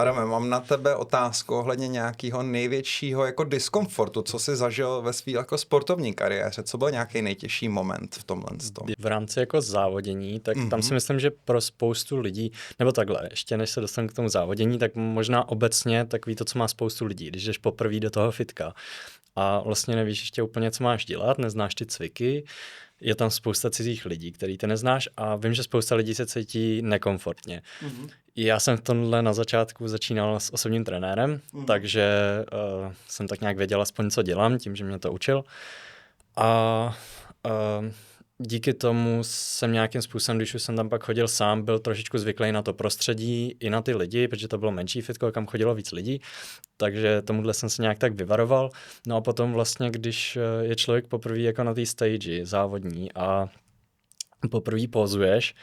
Adame, mám na tebe otázku ohledně nějakého největšího jako diskomfortu, co jsi zažil ve své jako sportovní kariéře, co byl nějaký nejtěžší moment v tomhle tom? V rámci jako závodění, tak tam si myslím, že pro spoustu lidí, nebo takhle, ještě než se dostanu k tomu závodění, tak možná obecně takový to, co má spoustu lidí, když jdeš poprvé do toho fitka a vlastně nevíš ještě úplně, co máš dělat, neznáš ty cviky, je tam spousta cizích lidí, který ty neznáš a vím, že spousta lidí se cítí nekomfortně. Já jsem v tomhle na začátku začínal s osobním trenérem, takže jsem tak nějak věděl aspoň, co dělám, tím, že mě to učil. A díky tomu jsem nějakým způsobem, když už jsem tam pak chodil sám, byl trošičku zvyklý na to prostředí i na ty lidi, protože to bylo menší fitko, kam chodilo víc lidí, takže tomuhle jsem se nějak tak vyvaroval. No a potom vlastně, když je člověk poprvé jako na té stage závodní a poprvé pózuješ,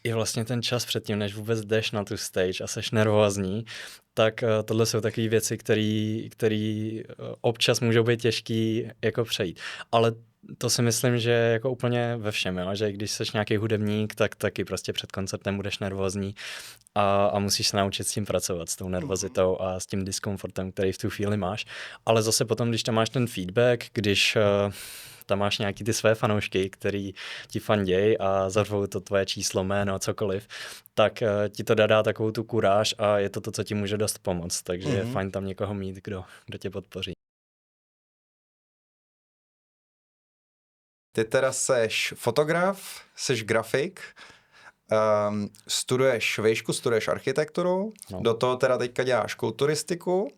i vlastně ten čas předtím, než vůbec jdeš na tu stage a seš nervózní, tak tohle jsou takové věci, které občas můžou být těžký jako přejít. Ale to si myslím, že jako úplně ve všem, jo? Že když jsi nějaký hudebník, tak taky prostě před koncertem budeš nervózní a musíš se naučit s tím pracovat, s tou nervozitou a s tím diskomfortem, který v tu chvíli máš. Ale zase potom, když tam máš ten feedback, když tam máš nějaký ty své fanoušky, který ti fanděj a zarvou to tvoje číslo, jméno, cokoliv, tak ti to dá takovou tu kuráž a je to, co ti může dost pomoct. Takže je fajn tam někoho mít, kdo tě podpoří. Ty teda seš fotograf, seš grafik, studuješ výšku, studuješ architekturu, do toho teda teďka děláš kulturistiku.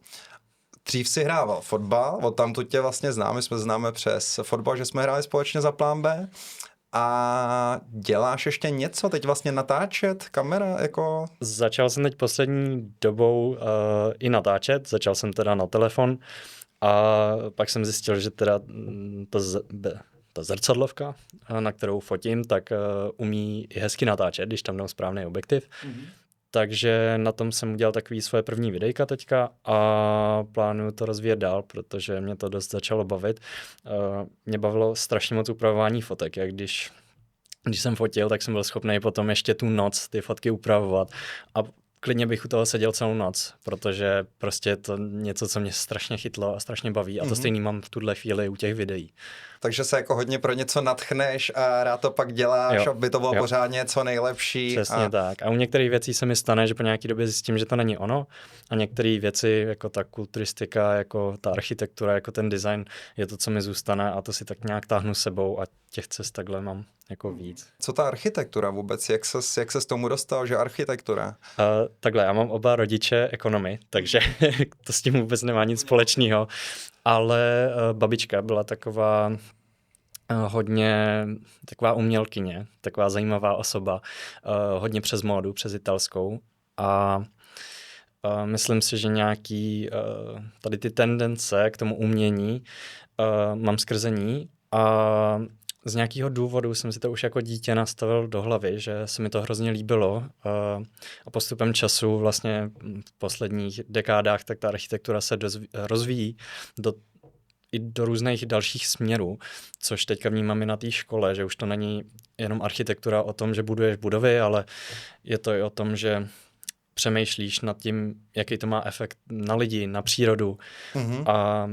Dřív si hrával fotbal, od tamtud tě vlastně známe, jsme známe přes fotbal, že jsme hráli společně za Plán B. A děláš ještě něco? Teď vlastně natáčet, kamera, jako? Začal jsem teď poslední dobou i natáčet, začal jsem teda na telefon a pak jsem zjistil, že teda ta zrcadlovka, na kterou fotím, tak umí i hezky natáčet, když tam dám správný objektiv. Takže na tom jsem udělal takový svoje první videjka teďka a plánuju to rozvíjet dál, protože mě to dost začalo bavit. Mě bavilo strašně moc upravování fotek, jak když jsem fotil, tak jsem byl schopný potom ještě tu noc ty fotky upravovat a klidně bych u toho seděl celou noc, protože prostě je to něco, co mě strašně chytlo a strašně baví a to stejný mám v tuhle chvíli u těch videí. Takže se jako hodně pro něco natchneš a rád to pak děláš, aby to bylo pořád něco nejlepší. Přesně tak. A u některých věcí se mi stane, že po nějaký době zjistím, že to není ono a některé věci, jako ta kulturistika, jako ta architektura, jako ten design, je to, co mi zůstane a to si tak nějak táhnu sebou a těch cest takhle mám jako víc. Co ta architektura vůbec? Jak ses tomu dostal, že architektura? Takhle, já mám oba rodiče ekonomy, takže to s tím vůbec nemá nic společného, ale babička byla taková taková umělkyně, taková zajímavá osoba, hodně přes módu, přes italskou a myslím si, že nějaký tady ty tendence k tomu umění mám skrze ní a z nějakého důvodu jsem si to už jako dítě nastavil do hlavy, že se mi to hrozně líbilo a postupem času vlastně v posledních dekádách tak ta architektura se rozvíjí i do různých dalších směrů, což teďka vnímám i na té škole, že už to není jenom architektura o tom, že buduješ budovy, ale je to i o tom, že přemýšlíš nad tím, jaký to má efekt na lidi, na přírodu a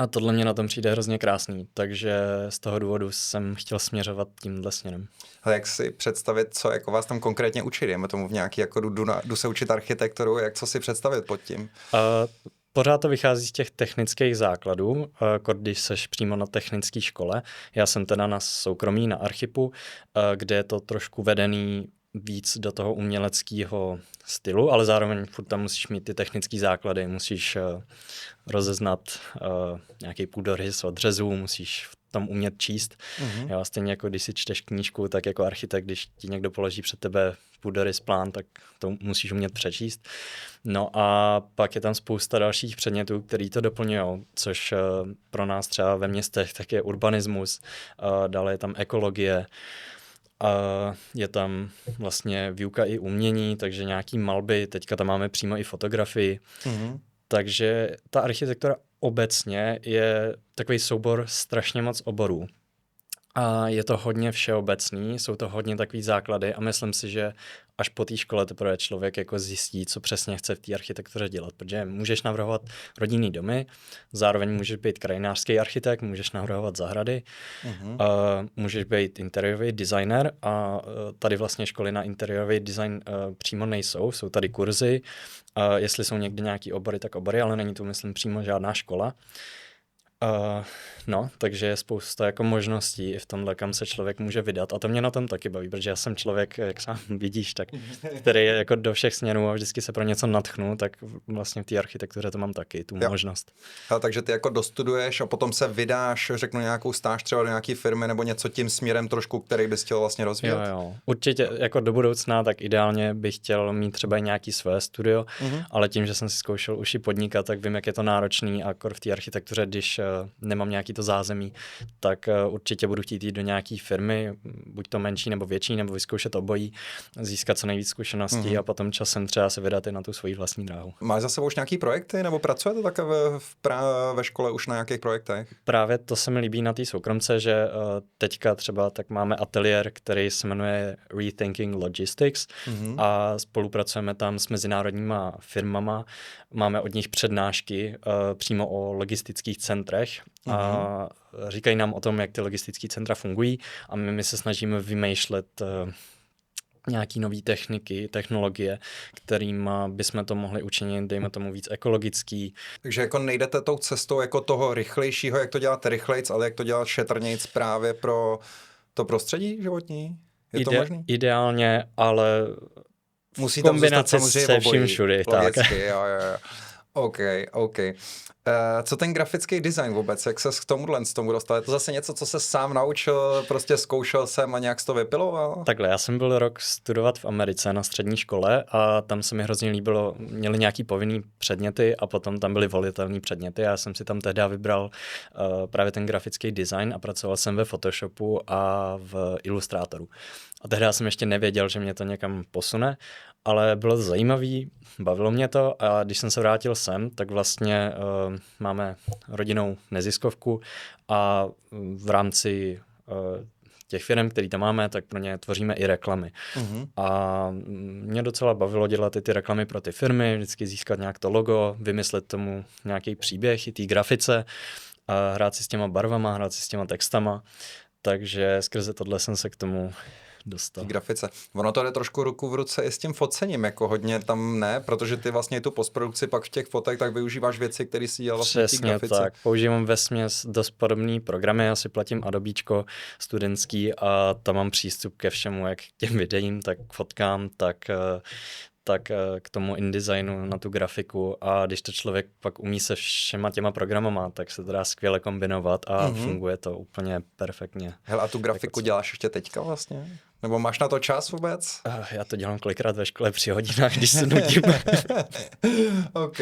tohle mě na tom přijde hrozně krásný, takže z toho důvodu jsem chtěl směřovat tímhle směrem. A jak si představit, co jako vás tam konkrétně učí? Dejme tomu v nějaký, jako jdu se učit architekturu, co si představit pod tím? Pořád to vychází z těch technických základů, když seš přímo na technické škole. Já jsem teda na soukromí, na Archipu, kde je to trošku vedený víc do toho uměleckého stylu, ale zároveň furt tam musíš mít ty technické základy, musíš rozeznat nějaký půdorys od řezů, musíš tam umět číst. Jo, stejně jako když si čteš knížku, tak jako architekt, když ti někdo položí před tebe půdorys, plán, tak to musíš umět přečíst. No a pak je tam spousta dalších předmětů, který to doplňují, což pro nás třeba ve městech tak je urbanismus, dále je tam ekologie, a je tam vlastně výuka i umění, takže nějaký malby, teďka tam máme přímo i fotografii. Takže ta architektura obecně je takový soubor strašně moc oborů. A je to hodně všeobecný, jsou to hodně takový základy a myslím si, že až po té škole teprve člověk jako zjistí, co přesně chce v té architektuře dělat, protože můžeš navrhovat rodinný domy, zároveň můžeš být krajinářský architekt, můžeš navrhovat zahrady, můžeš být interiérový designer a tady vlastně školy na interiérový design přímo nejsou, jsou tady kurzy, jestli jsou někdy nějaký obory, tak obory, ale není tu, myslím, přímo žádná škola. No, takže je spousta jako možností i v tomhle, kam se člověk může vydat a to mě na tom taky baví, protože já jsem člověk, jak sám vidíš, tak, který je jako do všech směrů a vždycky se pro něco nadchnu, tak vlastně v té architektuře to mám taky, tu možnost. A takže ty jako dostuduješ a potom se vydáš, řeknu nějakou stáž třeba do nějaké firmy nebo něco tím směrem trošku, který bys chtěl vlastně rozvíjet? Jo. Určitě jako do budoucna, tak ideálně bych chtěl mít třeba nějaký své studio, ale tím, že jsem si zkoušel už i podnikat, tak vím, jak je to náročný a v té architektuře, když nemám nějaký to zázemí, tak určitě budu chtít jít do nějaký firmy, buď to menší nebo větší, nebo vyzkoušet obojí, získat co nejvíc zkušeností a potom časem třeba se vydat i na tu svoji vlastní dráhu. Máš za sebou už nějaký projekty, nebo pracujete tak ve škole už na nějakých projektech? Právě to se mi líbí na té soukromce, že teďka třeba tak máme ateliér, který se jmenuje Rethinking Logistics a spolupracujeme tam s mezinárodníma firmama, máme od nich přednášky přímo o logistických centrech a říkají nám o tom, jak ty logistické centra fungují a my se snažíme vymýšlet nějaký nové technologie, kterýma bychom to mohli učinit, dejme tomu víc ekologický. Takže jako nejdete tou cestou jako toho rychlejšího, jak to dělat rychlejc, ale jak to dělat šetrnějc právě pro to prostředí životní? Je to možný? Ideálně, ale musí v kombinaci se vším všudy. Logicky, jo. OK. Co ten grafický design vůbec? Jak ses k tomuhle dostal? Je to zase něco, co se sám naučil, prostě zkoušel jsem a nějak to vypiloval? Takhle, já jsem byl rok studovat v Americe na střední škole a tam se mi hrozně líbilo, měli nějaký povinný předměty a potom tam byly volitelné předměty a já jsem si tam tehdy vybral právě ten grafický design a pracoval jsem ve Photoshopu a v Illustratoru. A tehdy jsem ještě nevěděl, že mě to někam posune, ale bylo to zajímavý, bavilo mě to a když jsem se vrátil sem, tak vlastně máme rodinnou neziskovku a v rámci těch firm, které tam máme, tak pro ně tvoříme i reklamy. A mě docela bavilo dělat i ty reklamy pro ty firmy, vždycky získat nějak to logo, vymyslet tomu nějaký příběh i té grafice, a hrát si s těma barvama, hrát si s těma textama, takže skrze tohle jsem se k tomu dostal. Grafice. Ono to jde trošku ruku v ruce i s tím focením, jako hodně tam ne, protože ty vlastně tu postprodukci pak v těch fotek tak využíváš věci, které si dělal vlastně v té grafice. Přesně tak. Používám vesměs dost podobný programy, já si platím Adobíčko studentský a tam mám přístup ke všemu, jak k těm videím, tak k fotkám, tak k tomu InDesignu, na tu grafiku a když to člověk pak umí se všema těma programama, tak se to dá skvěle kombinovat a funguje to úplně perfektně. Hele, a tu grafiku děláš ještě teďka vlastně? Nebo máš na to čas vůbec? Já to dělám kolikrát ve škole při hodinách, když se nudím. OK,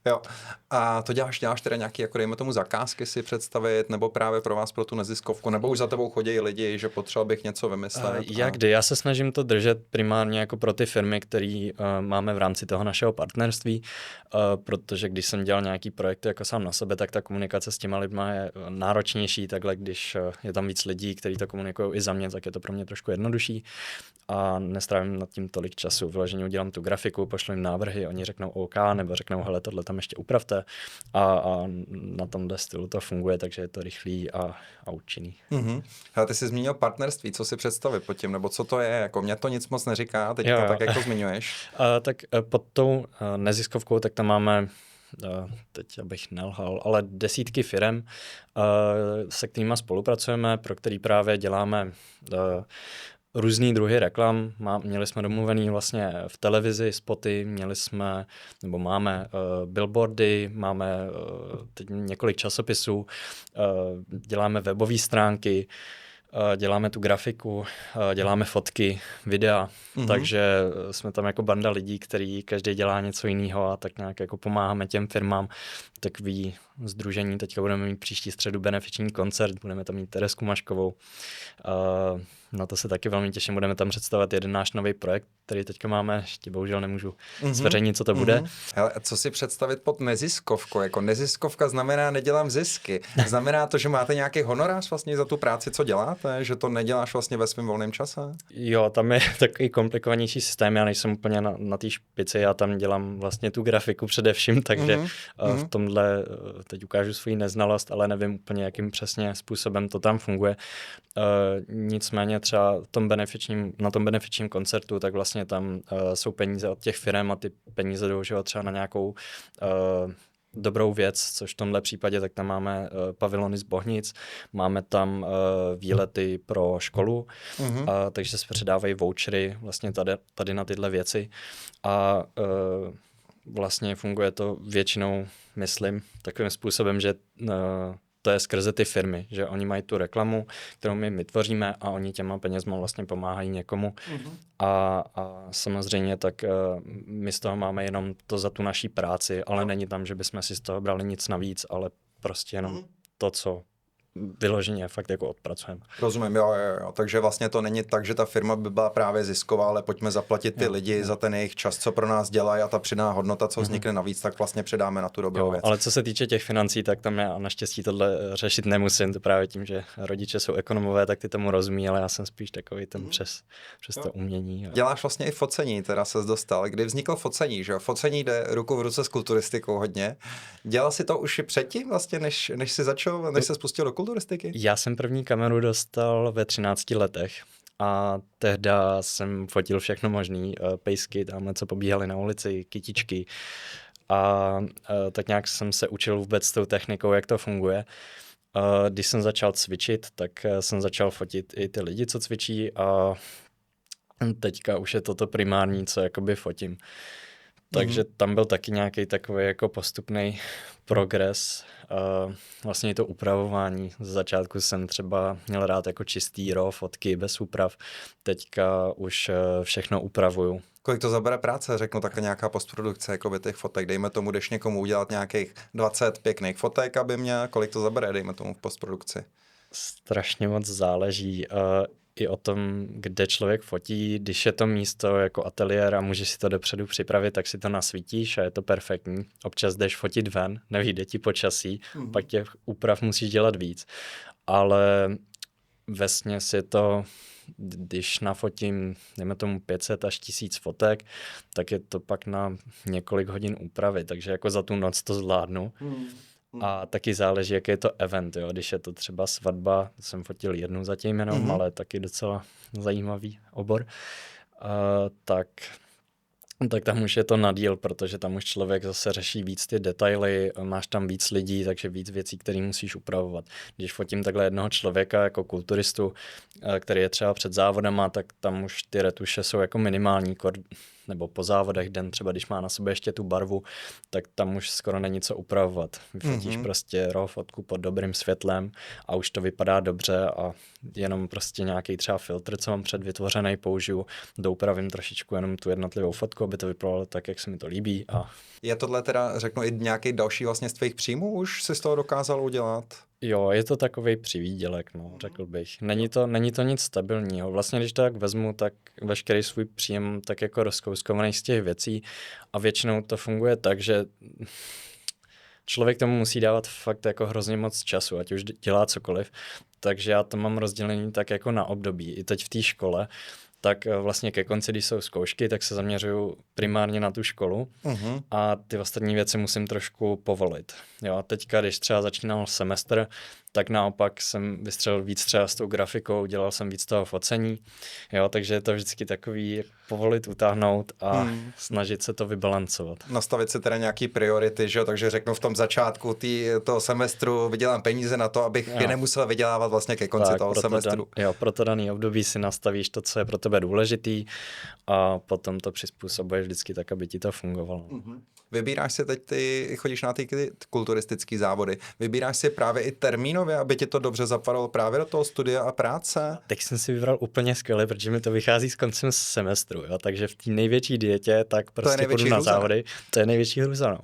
jo. A to děláš teda nějaký, jako dejme tomu, zakázky si představit, nebo právě pro vás, pro tu neziskovku, nebo už za tebou chodí lidi, že potřeboval bych něco vymyslet? Já se snažím to držet primárně jako pro ty firmy, které máme v rámci toho našeho partnerství, protože když jsem dělal nějaký projekt jako sám na sebe, tak ta komunikace s těma lidma je náročnější, takhle když je tam víc lidí, kteří to komunikují i za mě, tak je to pro mě trošku jednodušší a nestrávím nad tím tolik času. Vyloženě udělám tu grafiku, pošlu jim návrhy, oni řeknou OK, nebo řeknou, hele, tohle tam ještě upravte a na tomhle stylu to funguje, takže je to rychlý a účinný. Hele, ty jsi zmínil partnerství, co si představit pod tím, nebo co to je, jako mě to nic moc neříká, teďka tak, jak to zmiňuješ. Tak pod tou neziskovkou, tak tam máme teď abych nelhal, ale desítky firem, se kterými spolupracujeme, pro který právě děláme různý druhy reklam. Měli jsme domluvený vlastně v televizi spoty, máme billboardy, máme teď několik časopisů, děláme webové stránky, děláme tu grafiku, děláme fotky, videa, takže jsme tam jako banda lidí, který každý dělá něco jiného a tak nějak jako pomáháme těm firmám. Takový sdružení, teďka budeme mít příští středu benefiční koncert, budeme tam mít Teresku Maškovou. Na to se taky velmi těším, budeme tam představovat jeden náš nový projekt, který teďka máme, ještě bohužel nemůžu zveřejnit, co to bude. Hele, co si představit pod neziskovkou? Jako neziskovka znamená nedělám zisky. Znamená to, že máte nějaký honorář vlastně za tu práci, co děláte? děláte? Že to neděláš vlastně ve svém volném čase? Jo, tam je takový komplikovanější systém, já nejsem úplně na té špici, já tam dělám vlastně tu grafiku především, takže v tomhle teď ukážu svoji neznalost, ale nevím úplně, jakým přesně způsobem to tam funguje. Nicméně třeba na tom benefičním koncertu, tak vlastně tam jsou peníze od těch firem a ty peníze jdou třeba na nějakou dobrou věc, což v tomhle případě tak tam máme pavilony z Bohnic, máme tam výlety pro školu, takže se předávají vouchery vlastně tady na tyhle věci a vlastně funguje to většinou, myslím, takovým způsobem, že to je skrze ty firmy, že oni mají tu reklamu, kterou my vytvoříme a oni těma penězma vlastně pomáhají někomu. A samozřejmě tak my z toho máme jenom to za tu naší práci, ale není tam, že bychom si z toho brali nic navíc, ale prostě jenom to, co vyloženě fakt jako odpracujeme. Rozumím, jo. Takže vlastně to není tak, že ta firma by byla právě zisková, ale pojďme zaplatit ty lidi za ten jejich čas, co pro nás dělají a ta přidaná hodnota, co vznikne navíc, tak vlastně předáme na tu dobrou věc. Ale co se týče těch financí, tak tam já naštěstí tohle řešit nemusím, to právě tím, že rodiče jsou ekonomové, tak ty tomu rozumí, ale já jsem spíš takový ten přes to umění. Děláš vlastně i focení, teda ses dostal. Kdy vzniklo focení, že jo? Focení jde ruku v ruce s kulturistikou hodně. Dělal si to už i předtím vlastně, než jsi začal, než se spustil do kulturistiky? Já jsem první kameru dostal ve 13 letech a tehda jsem fotil všechno možný, pejsky, tamhle co pobíhaly na ulici, kytičky a tak nějak jsem se učil vůbec s tou technikou, jak to funguje. Když jsem začal cvičit, tak jsem začal fotit i ty lidi, co cvičí a teďka už je to primární, co jakoby fotím. Takže tam byl taky nějaký takový jako postupný progres. Vlastně i to upravování. Z začátku jsem třeba měl rád jako čistý raw fotky bez úprav. Teďka už všechno upravuju. Kolik to zabere práce, řeknu takhle nějaká postprodukce jako by těch fotek. Dejme tomu, jdeš někomu udělat nějakých 20 pěkných fotek, aby měl, kolik to zabere, dejme tomu v postprodukci? Strašně moc záleží. I o tom, kde člověk fotí, když je to místo jako ateliér a můžeš si to dopředu připravit, tak si to nasvítíš a je to perfektní. Občas jdeš fotit ven, nevyjde ti počasí, pak těch úprav musíš dělat víc. Ale vesměs je to, když nafotím, dejme tomu 500 až 1000 fotek, tak je to pak na několik hodin úpravy, takže jako za tu noc to zvládnu. A taky záleží, jaký je to event, jo. Když je to třeba svatba, jsem fotil jednu zatím jenom, ale taky docela zajímavý obor, tak tam už je to na díl, protože tam už člověk zase řeší víc ty detaily, máš tam víc lidí, takže víc věcí, které musíš upravovat. Když fotím takhle jednoho člověka jako kulturistu, který je třeba před závodama, tak tam už ty retuše jsou jako minimální, nebo po závodech den třeba, když má na sobě ještě tu barvu, tak tam už skoro není co upravovat. Vyfotíš prostě raw fotku pod dobrým světlem a už to vypadá dobře a jenom prostě nějaký třeba filtr, co mám předvytvořený, použiju, doupravím trošičku jenom tu jednotlivou fotku, aby to vypadalo tak, jak se mi to líbí. Je tohle teda, řeknu, i nějaký další vlastně z tvých příjmů už si z toho dokázal udělat? Jo, je to takovej přivýdělek, řekl bych. Není to nic stabilního. Vlastně, když to tak vezmu, tak veškerý svůj příjem tak jako rozkouskovaný z těch věcí a většinou to funguje tak, že člověk tomu musí dávat fakt jako hrozně moc času, ať už dělá cokoliv. Takže já to mám rozdělený tak jako na období. I teď v té škole, tak vlastně ke konci, když jsou zkoušky, tak se zaměřuju primárně na tu školu a ty ostatní věci musím trošku povolit. Jo, teďka, když třeba začínal semestr, tak naopak jsem vystřelil víc třeba s tou grafikou, dělal jsem víc toho focení, jo, takže je to vždycky takový povolit, utáhnout a snažit se to vybalancovat. Nastavit si teda nějaký priority, že jo, takže řeknu v tom začátku toho semestru vydělám peníze na to, abych je nemusel vydělávat vlastně ke konci toho semestru. Pro to daný období si nastavíš to, co je pro tebe důležitý a potom to přizpůsobuješ vždycky tak, aby ti to fungovalo. Vybíráš si teď chodíš na ty kulturistické závody, vybíráš si právě i termínově, aby ti to dobře zapadalo právě do toho studia a práce? Teď jsem si vybral úplně skvěle, protože mi to vychází s koncem semestru, jo? Takže v té největší dietě tak prostě půjdu na závody. To je největší hruza, no.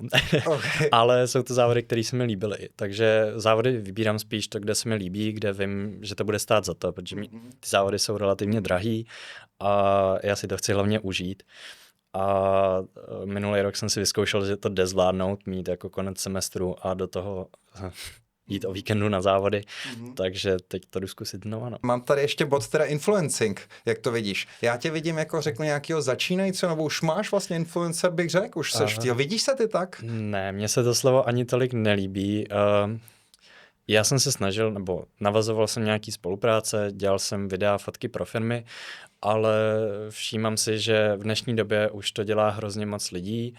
Okay. Ale jsou to závody, které se mi líbily. Takže závody vybírám spíš to, kde se mi líbí, kde vím, že to bude stát za to, protože ty závody jsou relativně drahý a já si to chci hlavně užít. A minulý rok jsem si vyzkoušel, že to jde zvládnout, mít jako konec semestru a do toho jít o víkendu na závody, takže teď to jdu zkusit znova. No. Mám tady ještě bod teda influencing, jak to vidíš. Já tě vidím jako řeknu nějakého začínajícího, nebo už máš vlastně influencer, bych řekl, už seš, vidíš se ty tak? Ne, mně se to slovo ani tolik nelíbí. Já jsem se snažil, nebo navazoval jsem nějaký spolupráce, dělal jsem videa, fotky pro firmy, ale všímám si, že v dnešní době už to dělá hrozně moc lidí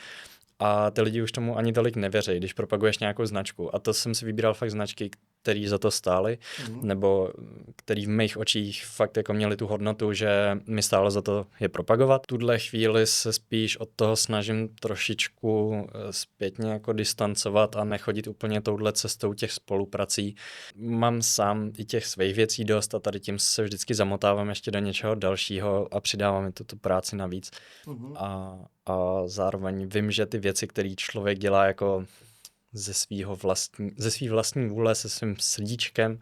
a ty lidi už tomu ani tolik nevěří, když propaguješ nějakou značku. A to jsem si vybíral fakt značky, který za to stály, nebo který v mých očích fakt jako měli tu hodnotu, že mi stálo za to je propagovat. Tuhle chvíli se spíš od toho snažím trošičku zpětně jako distancovat a nechodit úplně touhle cestou těch spoluprací. Mám sám i těch svých věcí dost a tady tím se vždycky zamotávám ještě do něčeho dalšího a přidávám mi tu práci navíc. A zároveň vím, že ty věci, které člověk dělá jako ze svý vlastní vůle, se svým srdíčkem,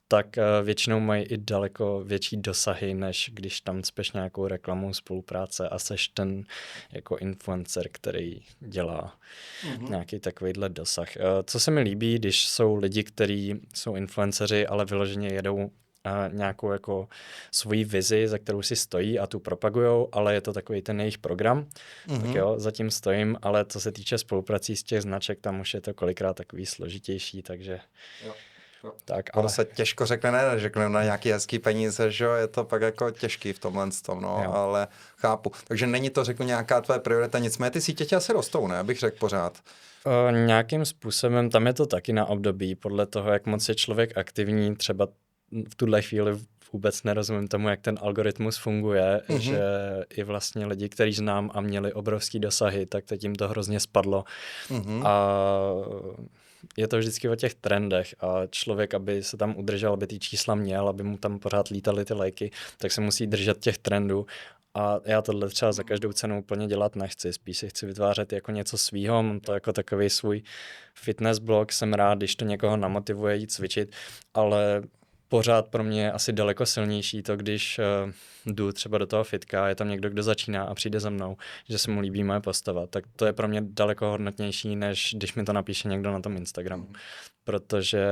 tak většinou mají i daleko větší dosahy, než když tam cpeš nějakou reklamu, spolupráce a seš ten jako influencer, který dělá nějaký takovýhle dosah. Co se mi líbí, když jsou lidi, kteří jsou influenceři, ale vyloženě jedou nějakou jako svoji vizi, za kterou si stojí a tu propagujou, ale je to takový ten jejich program, tak jo, zatím stojím, ale co se týče spoluprací z těch značek, tam už je to kolikrát takový složitější, takže jo. Tak, ale se těžko řekne na nějaký hezký peníze, že jo, je to pak jako těžký v tomhle tom, no, ale chápu. Takže není to, řeknu, nějaká tvoje priorita, nicméně ty sítě tě asi rostou, ne, bych řekl pořád. Nějakým způsobem, tam je to taky na období, podle toho, jak moc je člověk aktivní, třeba v tuhle chvíli vůbec nerozumím tomu, jak ten algoritmus funguje, že i vlastně lidi, kteří znám a měli obrovský dosahy, tak teď jim to hrozně spadlo. A je to vždycky o těch trendech a člověk, aby se tam udržel, aby ty čísla měl, aby mu tam pořád lítaly ty lajky, tak se musí držet těch trendů. A já tohle třeba za každou cenu úplně dělat nechci. Spíš si chci vytvářet jako něco svýho, mám to jako takový svůj fitness blog, jsem rád, když to někoho namotivuje jít cvičit, ale pořád pro mě je asi daleko silnější to, když jdu třeba do toho fitka, je tam někdo, kdo začíná a přijde za mnou, že se mu líbí moje postava, tak to je pro mě daleko hodnotnější, než když mi to napíše někdo na tom Instagramu. Protože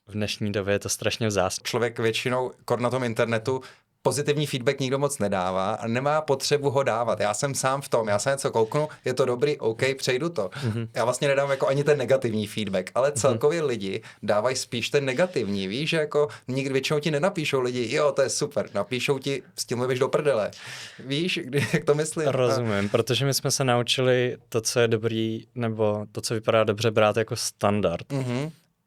v dnešní době je to strašně vzácné. Člověk většinou na tom internetu pozitivní feedback nikdo moc nedává a nemá potřebu ho dávat. Já jsem sám v tom, já se něco kouknu, je to dobrý, OK, přejdu to. Já vlastně nedám jako ani ten negativní feedback, ale celkově lidi dávají spíš ten negativní, víš, že jako nikdy většinou ti nenapíšou lidi, jo, to je super, napíšou ti, s tím mluvíš do prdele. Víš, jak to myslím? Rozumím, protože my jsme se naučili to, co je dobrý, nebo to, co vypadá dobře, brát jako standard.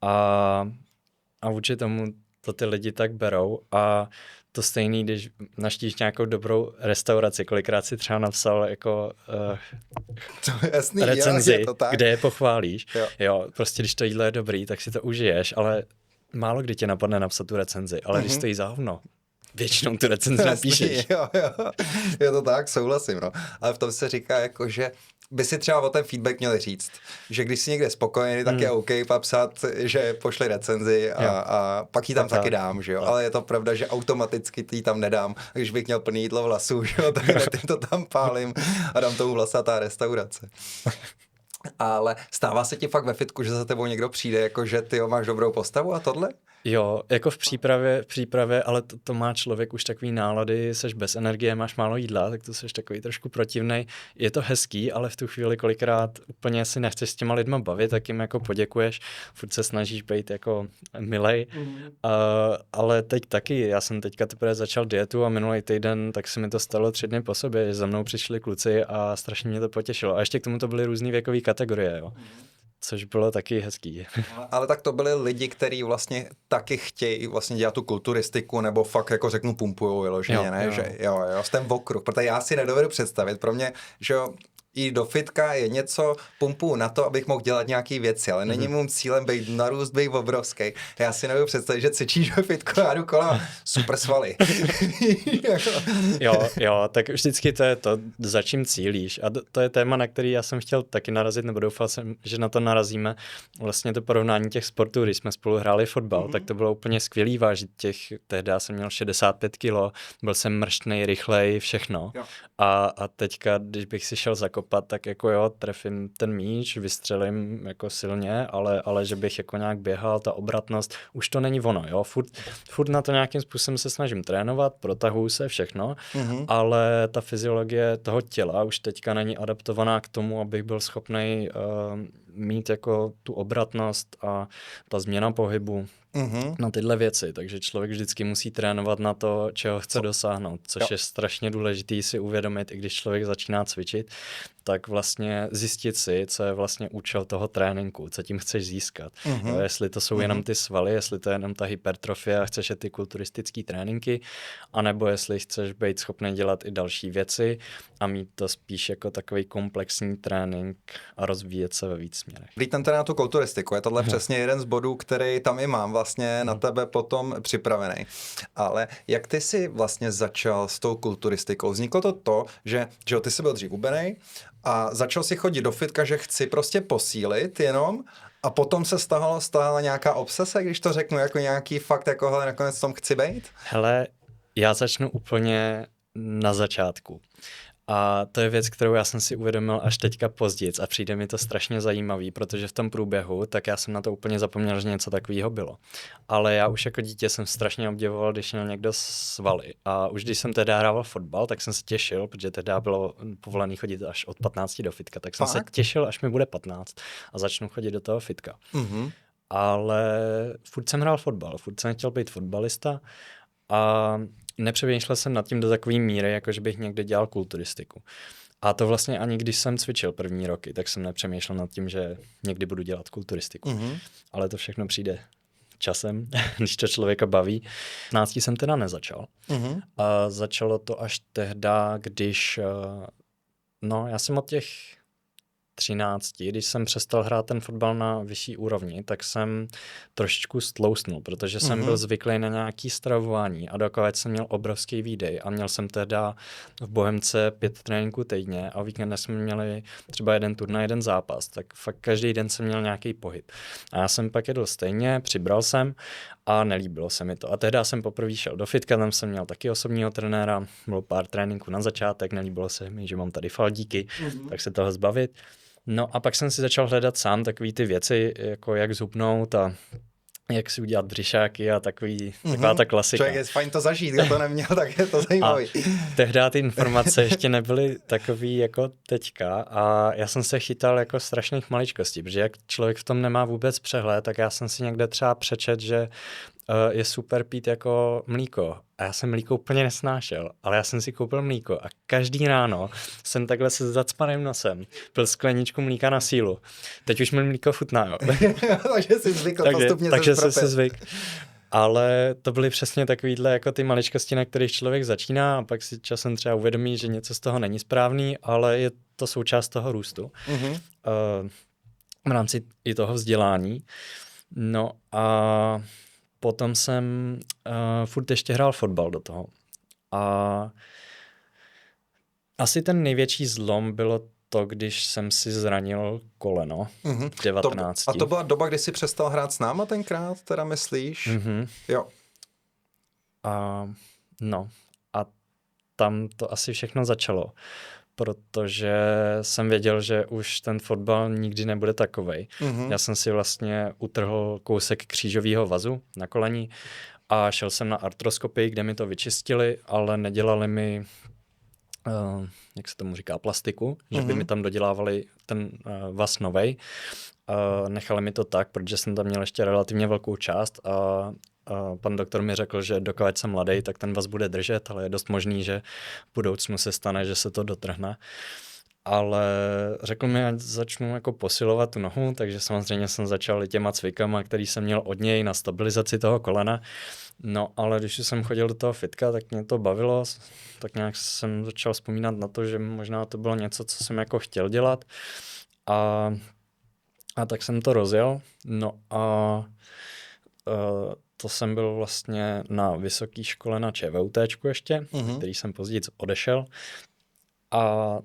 A vůči tomu to ty lidi tak berou a to stejný, když naštíš nějakou dobrou restauraci, kolikrát si třeba napsal jako jasný, recenzi, je to tak. kde je pochválíš. Jo, prostě když to jídlo je dobrý, tak si to užiješ, ale málo kdy tě napadne napsat tu recenzi, ale když stojí za hovno, většinou tu recenzi napíšeš. Jo, je to tak, souhlasím, no. Ale v tom se říká jako, že by si třeba o ten feedback měli říct, že když si někde spokojený, tak je OK papsat, že pošli recenzi a pak ji tam taky dám, že jo. Ale je to pravda, že automaticky ji tam nedám. Když bych měl plný jídlo vlasů, že jo, tak tím to tam pálím a dám tomu vlasatá restaurace. Ale stává se ti fakt ve fitku, že za tebou někdo přijde, jako že ty máš dobrou postavu a tohle? Jo, jako v přípravě, ale to má člověk už takový nálady, seš bez energie, máš málo jídla, tak to seš takový trošku protivnej. Je to hezký, ale v tu chvíli kolikrát úplně si nechceš s těma lidma bavit, tak jim jako poděkuješ, furt se snažíš být jako milej. Ale teď taky, já jsem teďka teprve začal dietu a minulý týden, tak se mi to stalo 3 dny po sobě, že za mnou přišli kluci a strašně mě to potěšilo. A ještě k tomu to byly různý věkové kategorie, jo. Což bylo taky hezký. Ale tak to byli lidi, kteří vlastně taky chtějí vlastně dělat tu kulturistiku, nebo fakt jako řeknu pumpujou vyloženě, ne? Že jo, v ten okruh, protože já si nedovedu představit, pro mě, že jo, i do fitka je něco, pumpu na to, abych mohl dělat nějaký věci, ale není mým cílem být narůst, být obrovský. Já si nebudu představit, že cvičíš do fitku a jdu kolem super svaly. jo, tak vždycky to je to, za čím cílíš. A to je téma, na který já jsem chtěl taky narazit, nebo doufal jsem, že na to narazíme. Vlastně to porovnání těch sportů, když jsme spolu hráli fotbal, tak to bylo úplně skvělý vážit tehdy jsem měl 65 kilo, byl jsem mrštnej, rychlej, všechno. A teďka, když bych si šel zakopnout, kopat, tak jako jo, trefím ten míč, vystřelím jako silně, ale že bych jako nějak běhal, ta obratnost, už to není ono, jo, furt na to nějakým způsobem se snažím trénovat, protahuju se všechno, ale ta fyziologie toho těla už teďka není adaptovaná k tomu, abych byl schopnej mít jako tu obratnost a ta změna pohybu na tyhle věci, takže člověk vždycky musí trénovat na to, čeho chce dosáhnout, což je strašně důležitý si uvědomit, i když člověk začíná cvičit, tak vlastně zjistit si, co je vlastně účel toho tréninku, co tím chceš získat. Jo, jestli to jsou jenom ty svaly, jestli to je jenom ta hypertrofie a chceš ty kulturistické tréninky, anebo jestli chceš být schopný dělat i další věci a mít to spíš jako takový komplexní trénink a rozvíjet se ve víc směrech. Vlítnete na tu kulturistiku, je tohle přesně jeden z bodů, který tam i mám vlastně na tebe potom připravený. Ale jak ty jsi vlastně začal s tou kulturistikou? Vzniklo to, že ty jsi byl dřív hubenej a začal si chodit do fitka, že chci prostě posílit jenom a potom se stala nějaká obsese, když to řeknu, jako nějaký fakt, jako hele, nakonec tom chci bejt? Hele, já začnu úplně na začátku. A to je věc, kterou já jsem si uvědomil až teďka později a přijde mi to strašně zajímavý, protože v tom průběhu, tak já jsem na to úplně zapomněl, že něco takového bylo. Ale já už jako dítě jsem strašně obdivoval, když měl někdo svaly. A už když jsem teda hrával fotbal, tak jsem se těšil, protože teda bylo povolený chodit až od 15 do fitka, tak jsem se těšil, až mi bude 15 a začnu chodit do toho fitka. Ale furt jsem hrál fotbal, furt jsem chtěl být fotbalista a nepřemýšlel jsem nad tím do takové míry, jako že bych někde dělal kulturistiku. A to vlastně ani když jsem cvičil první roky, tak jsem nepřemýšlel nad tím, že někdy budu dělat kulturistiku. Ale to všechno přijde časem, když to člověka baví. V 15 jsem teda nezačal. A začalo to až tehda, když, já jsem od těch 13, když jsem přestal hrát ten fotbal na vyšší úrovni, tak jsem trošičku stloustnul, protože jsem byl zvyklý na nějaký stravování a dokud jsem měl obrovský výdej a měl jsem teda v Bohemce 5 tréninků týdně a víkendem jsme měli třeba jeden turnaj, jeden zápas, tak fakt každý den jsem měl nějaký pohyb. A já jsem pak jedl stejně, přibral jsem a nelíbilo se mi to. A tehdy jsem poprvé šel do fitka, tam jsem měl taky osobního trenéra, bylo pár tréninků na začátek, nelíbilo se mi, že mám tady faldíky, tak se toho zbavit. No a pak jsem si začal hledat sám takový ty věci, jako jak zhubnout a jak si udělat břišáky a taková ta klasika. Člověk je fajn to zažít, kdo to neměl, tak je to zajímavý. Tehdy ty informace ještě nebyly takový jako teďka a já jsem se chytal jako strašných maličkostí, protože jak člověk v tom nemá vůbec přehled, tak já jsem si někde třeba přečet, že je super pít jako mlíko. A já jsem mlíko úplně nesnášel, ale já jsem si koupil mlíko a každý ráno jsem takhle se zacpaným nosem pil skleničku mlíka na sílu. Teď už mi mlíko chutná, jo. Takže jsi zvykl postupně. Takže jsem si zvyk. Ale to byly přesně takovýhle jako ty maličkosti, na kterých člověk začíná a pak si časem třeba uvědomí, že něco z toho není správný, ale je to součást toho růstu. V rámci i toho vzdělání. No a potom jsem furt ještě hrál fotbal do toho. A asi ten největší zlom bylo to, když jsem si zranil koleno v 19. A to byla doba, kdy jsi přestal hrát s náma tenkrát, teda myslíš? Jo. A tam to asi všechno začalo, protože jsem věděl, že už ten fotbal nikdy nebude takovej. Já jsem si vlastně utrhl kousek křížového vazu na koleni a šel jsem na artroskopii, kde mi to vyčistili, ale nedělali mi, jak se tomu říká, plastiku, že by mi tam dodělávali ten vaz novej. Nechali mi to tak, protože jsem tam měl ještě relativně velkou část a pan doktor mi řekl, že dokud jsem mladý, tak ten vaz bude držet, ale je dost možný, že v budoucnu se stane, že se to dotrhne. Ale řekl mi, ať začnu jako posilovat tu nohu, takže samozřejmě jsem začal i těma cvikama, který jsem měl od něj na stabilizaci toho kolena. No ale když jsem chodil do toho fitka, tak mě to bavilo, tak nějak jsem začal vzpomínat na to, že možná to bylo něco, co jsem jako chtěl dělat. A tak jsem to rozjel. No a to jsem byl vlastně na vysoké škole na ČVUTčku ještě, který jsem později odešel. A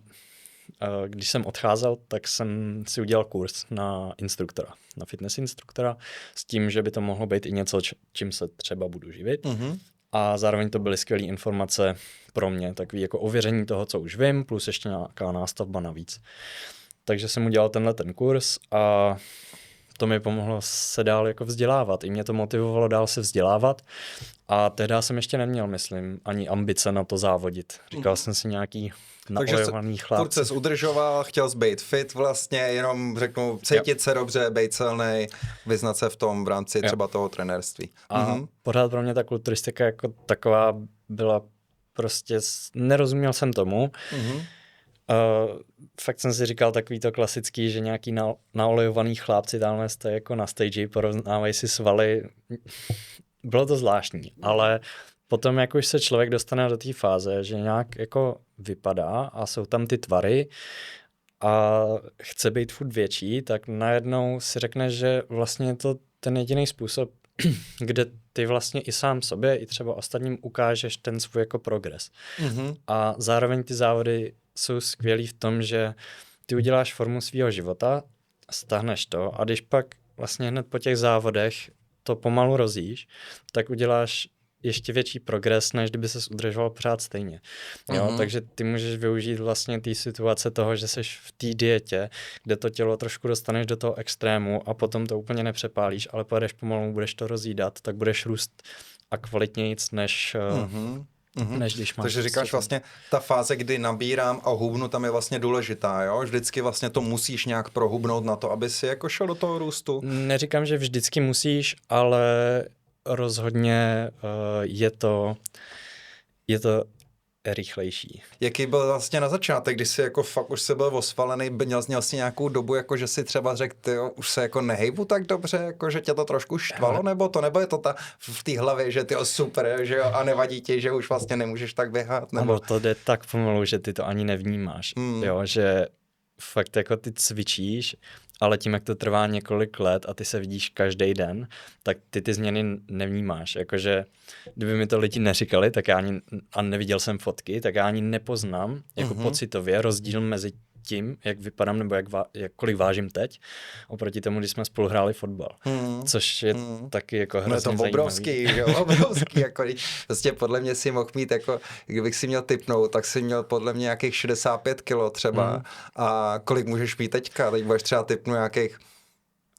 když jsem odcházel, tak jsem si udělal kurz na instruktora, na fitness instruktora, s tím, že by to mohlo být i něco, čím se třeba budu živit. a zároveň to byly skvělé informace pro mě, takový jako ověření toho, co už vím, plus ještě nějaká nástavba navíc. Takže jsem udělal ten kurz a to mi pomohlo se dál jako vzdělávat. I mě to motivovalo dál se vzdělávat a tehdy jsem ještě neměl, myslím, ani ambice na to závodit. Říkal jsem si nějaký naolejovaný chlap. Takže jsi udržoval, chtěl jsi být fit vlastně, jenom řeknu, cítit se dobře, být silnej, vyznat se v tom v rámci třeba toho trenérství. A pořád pro mě ta kulturistika jako taková byla prostě, nerozuměl jsem tomu. Fakt jsem si říkal takový to klasický, že nějaký naolejovaný chlápci tamhle jste jako na stage, porovnávají si svaly. Bylo to zvláštní, ale potom jak už se člověk dostane do té fáze, že nějak jako vypadá a jsou tam ty tvary a chce být furt větší, tak najednou si řekne, že vlastně je to ten jediný způsob, kde ty vlastně i sám sobě, i třeba ostatním ukážeš ten svůj jako progres. A zároveň ty závody jsou skvělý v tom, že ty uděláš formu svýho života, stáhneš to a když pak vlastně hned po těch závodech to pomalu rozjíš, tak uděláš ještě větší progres, než kdyby ses udržoval pořád stejně. Jo? Takže ty můžeš využít vlastně té situace toho, že seš v té dietě, kde to tělo trošku dostaneš do toho extrému a potom to úplně nepřepálíš, ale pojedeš pomalu, budeš to rozjídat, tak budeš růst a kvalitnějc, než když máš. Takže říkáš vlastně, ta fáze, kdy nabírám a hubnu, tam je vlastně důležitá, jo? Vždycky vlastně to musíš nějak prohubnout na to, aby si jako šel do toho růstu. Neříkám, že vždycky musíš, ale rozhodně je to rychlejší. Jaký byl vlastně na začátek, když jsi jako fakt už se byl osvalený, měl jsi nějakou dobu, jako že si třeba řekl, tyjo, už se jako nehejbu tak dobře, jako že tě to trošku štvalo, nebo je to v té hlavě, že tyjo, super, že jo, a nevadí ti, že už vlastně nemůžeš tak běhat, nebo... Ano, to jde tak pomalu, že ty to ani nevnímáš, jo, že fakt jako ty cvičíš, ale tím, jak to trvá několik let a ty se vidíš každý den, tak ty změny nevnímáš. Jakože, kdyby mi to lidi neříkali, tak já a neviděl jsem fotky, tak já ani nepoznám jako pocitově rozdíl mezi tím, jak vypadám nebo kolik vážím teď, oproti tomu, když jsme spolu hráli fotbal. Což je taky jako hrozně zajímavý. No to obrovský, jo, obrovský. Jako, vlastně podle mě si mohl mít, jako, kdybych si měl tipnout, tak si měl podle mě nějakých 65 kilo třeba. A kolik můžeš mít teďka? Teď budeš třeba tipnout nějakých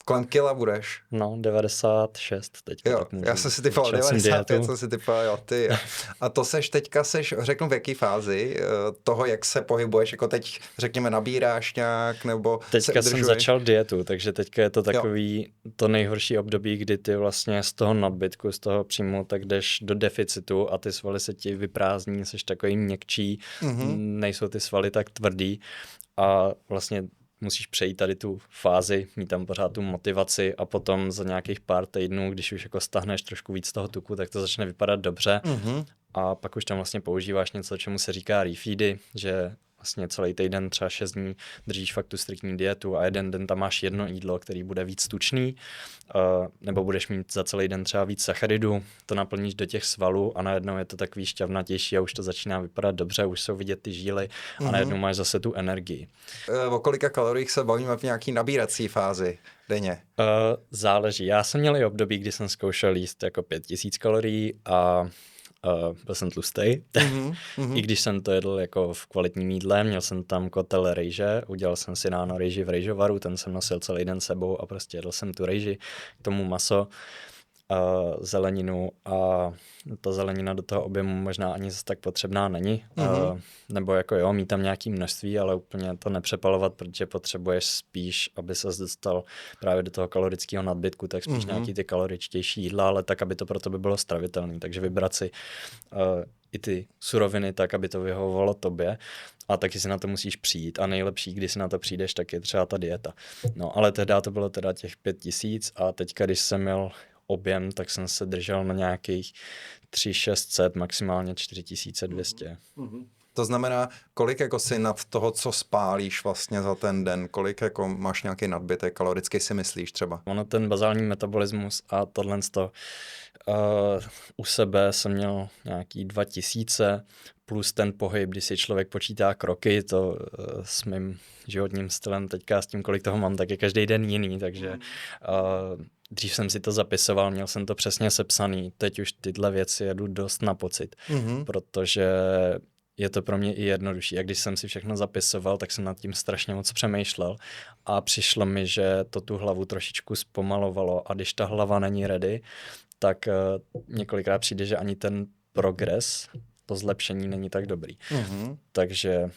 kolem kila budeš. No, 96 teďka. Jo, já jsem si typoval 95, jsem si typoval, jo, ty. A to teďka řeknu v jaký fázi toho, jak se pohybuješ, jako teď, řekněme, nabíráš nějak, nebo teďka jsem začal dietu, takže teďka je to takový to nejhorší období, kdy ty vlastně z toho nadbytku, z toho příjmu, tak jdeš do deficitu a ty svaly se ti vyprázdní, jsi takový měkčí, nejsou ty svaly tak tvrdý a vlastně musíš přejít tady tu fázi, mít tam pořád tu motivaci a potom za nějakých pár týdnů, když už jako stahneš trošku víc toho tuku, tak to začne vypadat dobře a pak už tam vlastně používáš něco, čemu se říká refeedy, že vlastně celý týden, třeba 6 dní držíš fakt tu striktní dietu a jeden den tam máš jedno jídlo, který bude víc tučný, nebo budeš mít za celý den třeba víc sacharidu, to naplníš do těch svalů a najednou je to takový šťavnatější a už to začíná vypadat dobře, už jsou vidět ty žíly a najednou máš zase tu energii. O kolika kaloriích se bavíme v nějaký nabírací fázi denně? Záleží. Já jsem měl i období, kdy jsem zkoušel jíst jako 5000 kalorií a byl jsem tlustej, i když jsem to jedl jako v kvalitním jídle, měl jsem tam kotel rejže, udělal jsem si ráno rejži v rejžovaru, ten jsem nosil celý den sebou a prostě jedl jsem tu rejži, k tomu maso, zeleninu a ta zelenina do toho objemu možná ani zase tak potřebná není, nebo jako jo, mít tam nějaký množství, ale úplně to nepřepalovat, protože potřebuješ spíš, aby ses dostal právě do toho kalorického nadbytku, tak spíš nějaký ty kaloričtější jídla, ale tak, aby to pro tebe bylo stravitelné, takže vybrat si i ty suroviny tak, aby to vyhovovalo tobě a taky si na to musíš přijít a nejlepší, když si na to přijdeš, tak je třeba ta dieta. No, ale tehdy to bylo teda těch 5000 a teďka, když jsem měl objem, tak jsem se držel na nějakých 3600, maximálně 4200. To znamená, kolik jako si nad toho, co spálíš vlastně za ten den, kolik jako máš nějaký nadbytek kalorický, si myslíš třeba? Ono ten bazální metabolismus a tohle u sebe jsem měl nějaký 2000 plus ten pohyb, kdy si člověk počítá kroky, to s mým životním stylem teďka s tím, kolik toho mám, tak je každý den jiný, takže dřív jsem si to zapisoval, měl jsem to přesně sepsaný, teď už tyhle věci jedu dost na pocit, protože je to pro mě i jednodušší. A když jsem si všechno zapisoval, tak jsem nad tím strašně moc přemýšlel a přišlo mi, že to tu hlavu trošičku zpomalovalo a když ta hlava není ready, tak několikrát přijde, že ani ten progres, to zlepšení není tak dobrý. Takže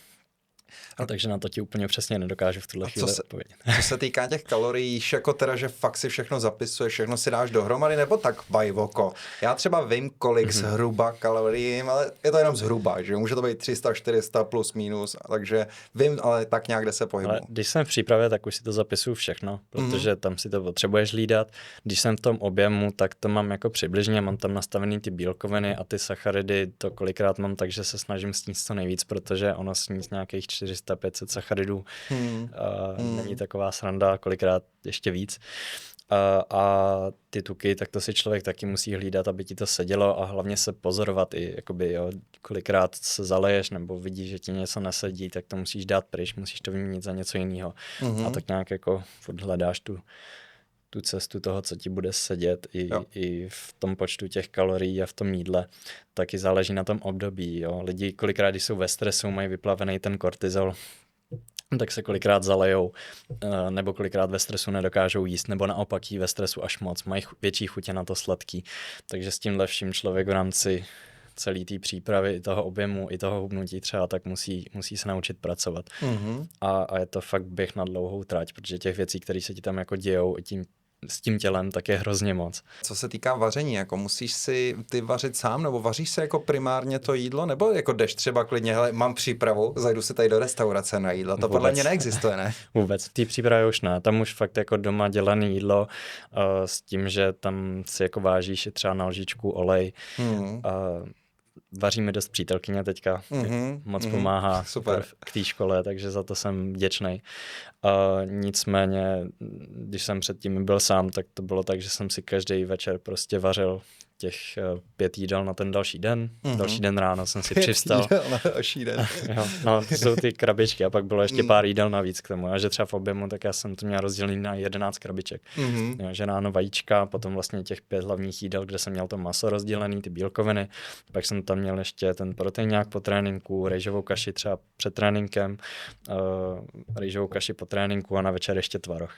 na to ti úplně přesně nedokážu v tuhle chvíli odpovědět. Co se týká těch kalorií, jíš jako teda, že fakt si všechno zapisuješ, všechno si dáš dohromady, nebo tak bajvoko? Já třeba vím, kolik zhruba kalorií, ale je to jenom zhruba, že může to být 300, 400 plus minus, takže vím, ale tak nějak, kde se pohybuju. Ale když jsem v přípravě, tak už si to zapisuju všechno, protože tam si to potřebuješ hlídat. Když jsem v tom objemu, tak to mám jako přibližně, mám tam nastavený ty bílkoviny a ty sacharidy, to kolikrát mám tak, že se snažím sníst co nejvíc, protože ono sníst nějakých 400-500 sacharidů není taková sranda, kolikrát ještě víc. A ty tuky, tak to si člověk taky musí hlídat, aby ti to sedělo a hlavně se pozorovat i, jakoby, jo, kolikrát se zaleješ nebo vidíš, že ti něco nesedí, tak to musíš dát pryč, musíš to vyměnit za něco jiného. A tak nějak jako furt hledáš tu cestu toho, co ti bude sedět i v tom počtu těch kalorií a v tom jídle, taky záleží na tom období. Jo. Lidi kolikrát, když jsou ve stresu, mají vyplavený ten kortizol, tak se kolikrát zalejou, nebo kolikrát ve stresu nedokážou jíst, nebo naopak jí ve stresu až moc, mají větší chutě na to sladký. Takže s tímhle vším člověk v rámci celý té přípravy, i toho objemu, i toho hubnutí třeba, tak musí se naučit pracovat. A je to fakt běh na dlouhou trať, protože těch věcí, které se ti tam jako dějou s tím tělem, tak je hrozně moc. Co se týká vaření, jako musíš si ty vařit sám, nebo vaříš se jako primárně to jídlo, nebo jako jdeš třeba klidně, hele, mám přípravu, zajdu si tady do restaurace na jídlo, to podle mě neexistuje, ne? Vůbec, v té přípravě už ne, tam už fakt jako doma dělané jídlo s tím, že tam si jako vážíš třeba na lžičku olej, vaří mi dost přítelkyně teďka, moc pomáhá super k té škole, takže za to jsem vděčnej. Nicméně, když jsem předtím byl sám, tak to bylo tak, že jsem si každý večer prostě vařil těch 5 jídel na ten další den. Další den ráno jsem si přivstal. 5 jídel na další den. Jo, no, to jsou ty krabičky a pak bylo ještě pár jídel navíc k tomu. A že třeba v objemu, tak já jsem to měl rozdělený na 11 krabiček. Jo, že ráno vajíčka, potom vlastně těch 5 hlavních jídel, kde jsem měl to maso rozdělený, ty bílkoviny. Pak jsem tam měl ještě ten proteinák po tréninku, rejžovou kaši třeba před tréninkem, rejžovou kaši po tréninku a na večer ještě tvaroh.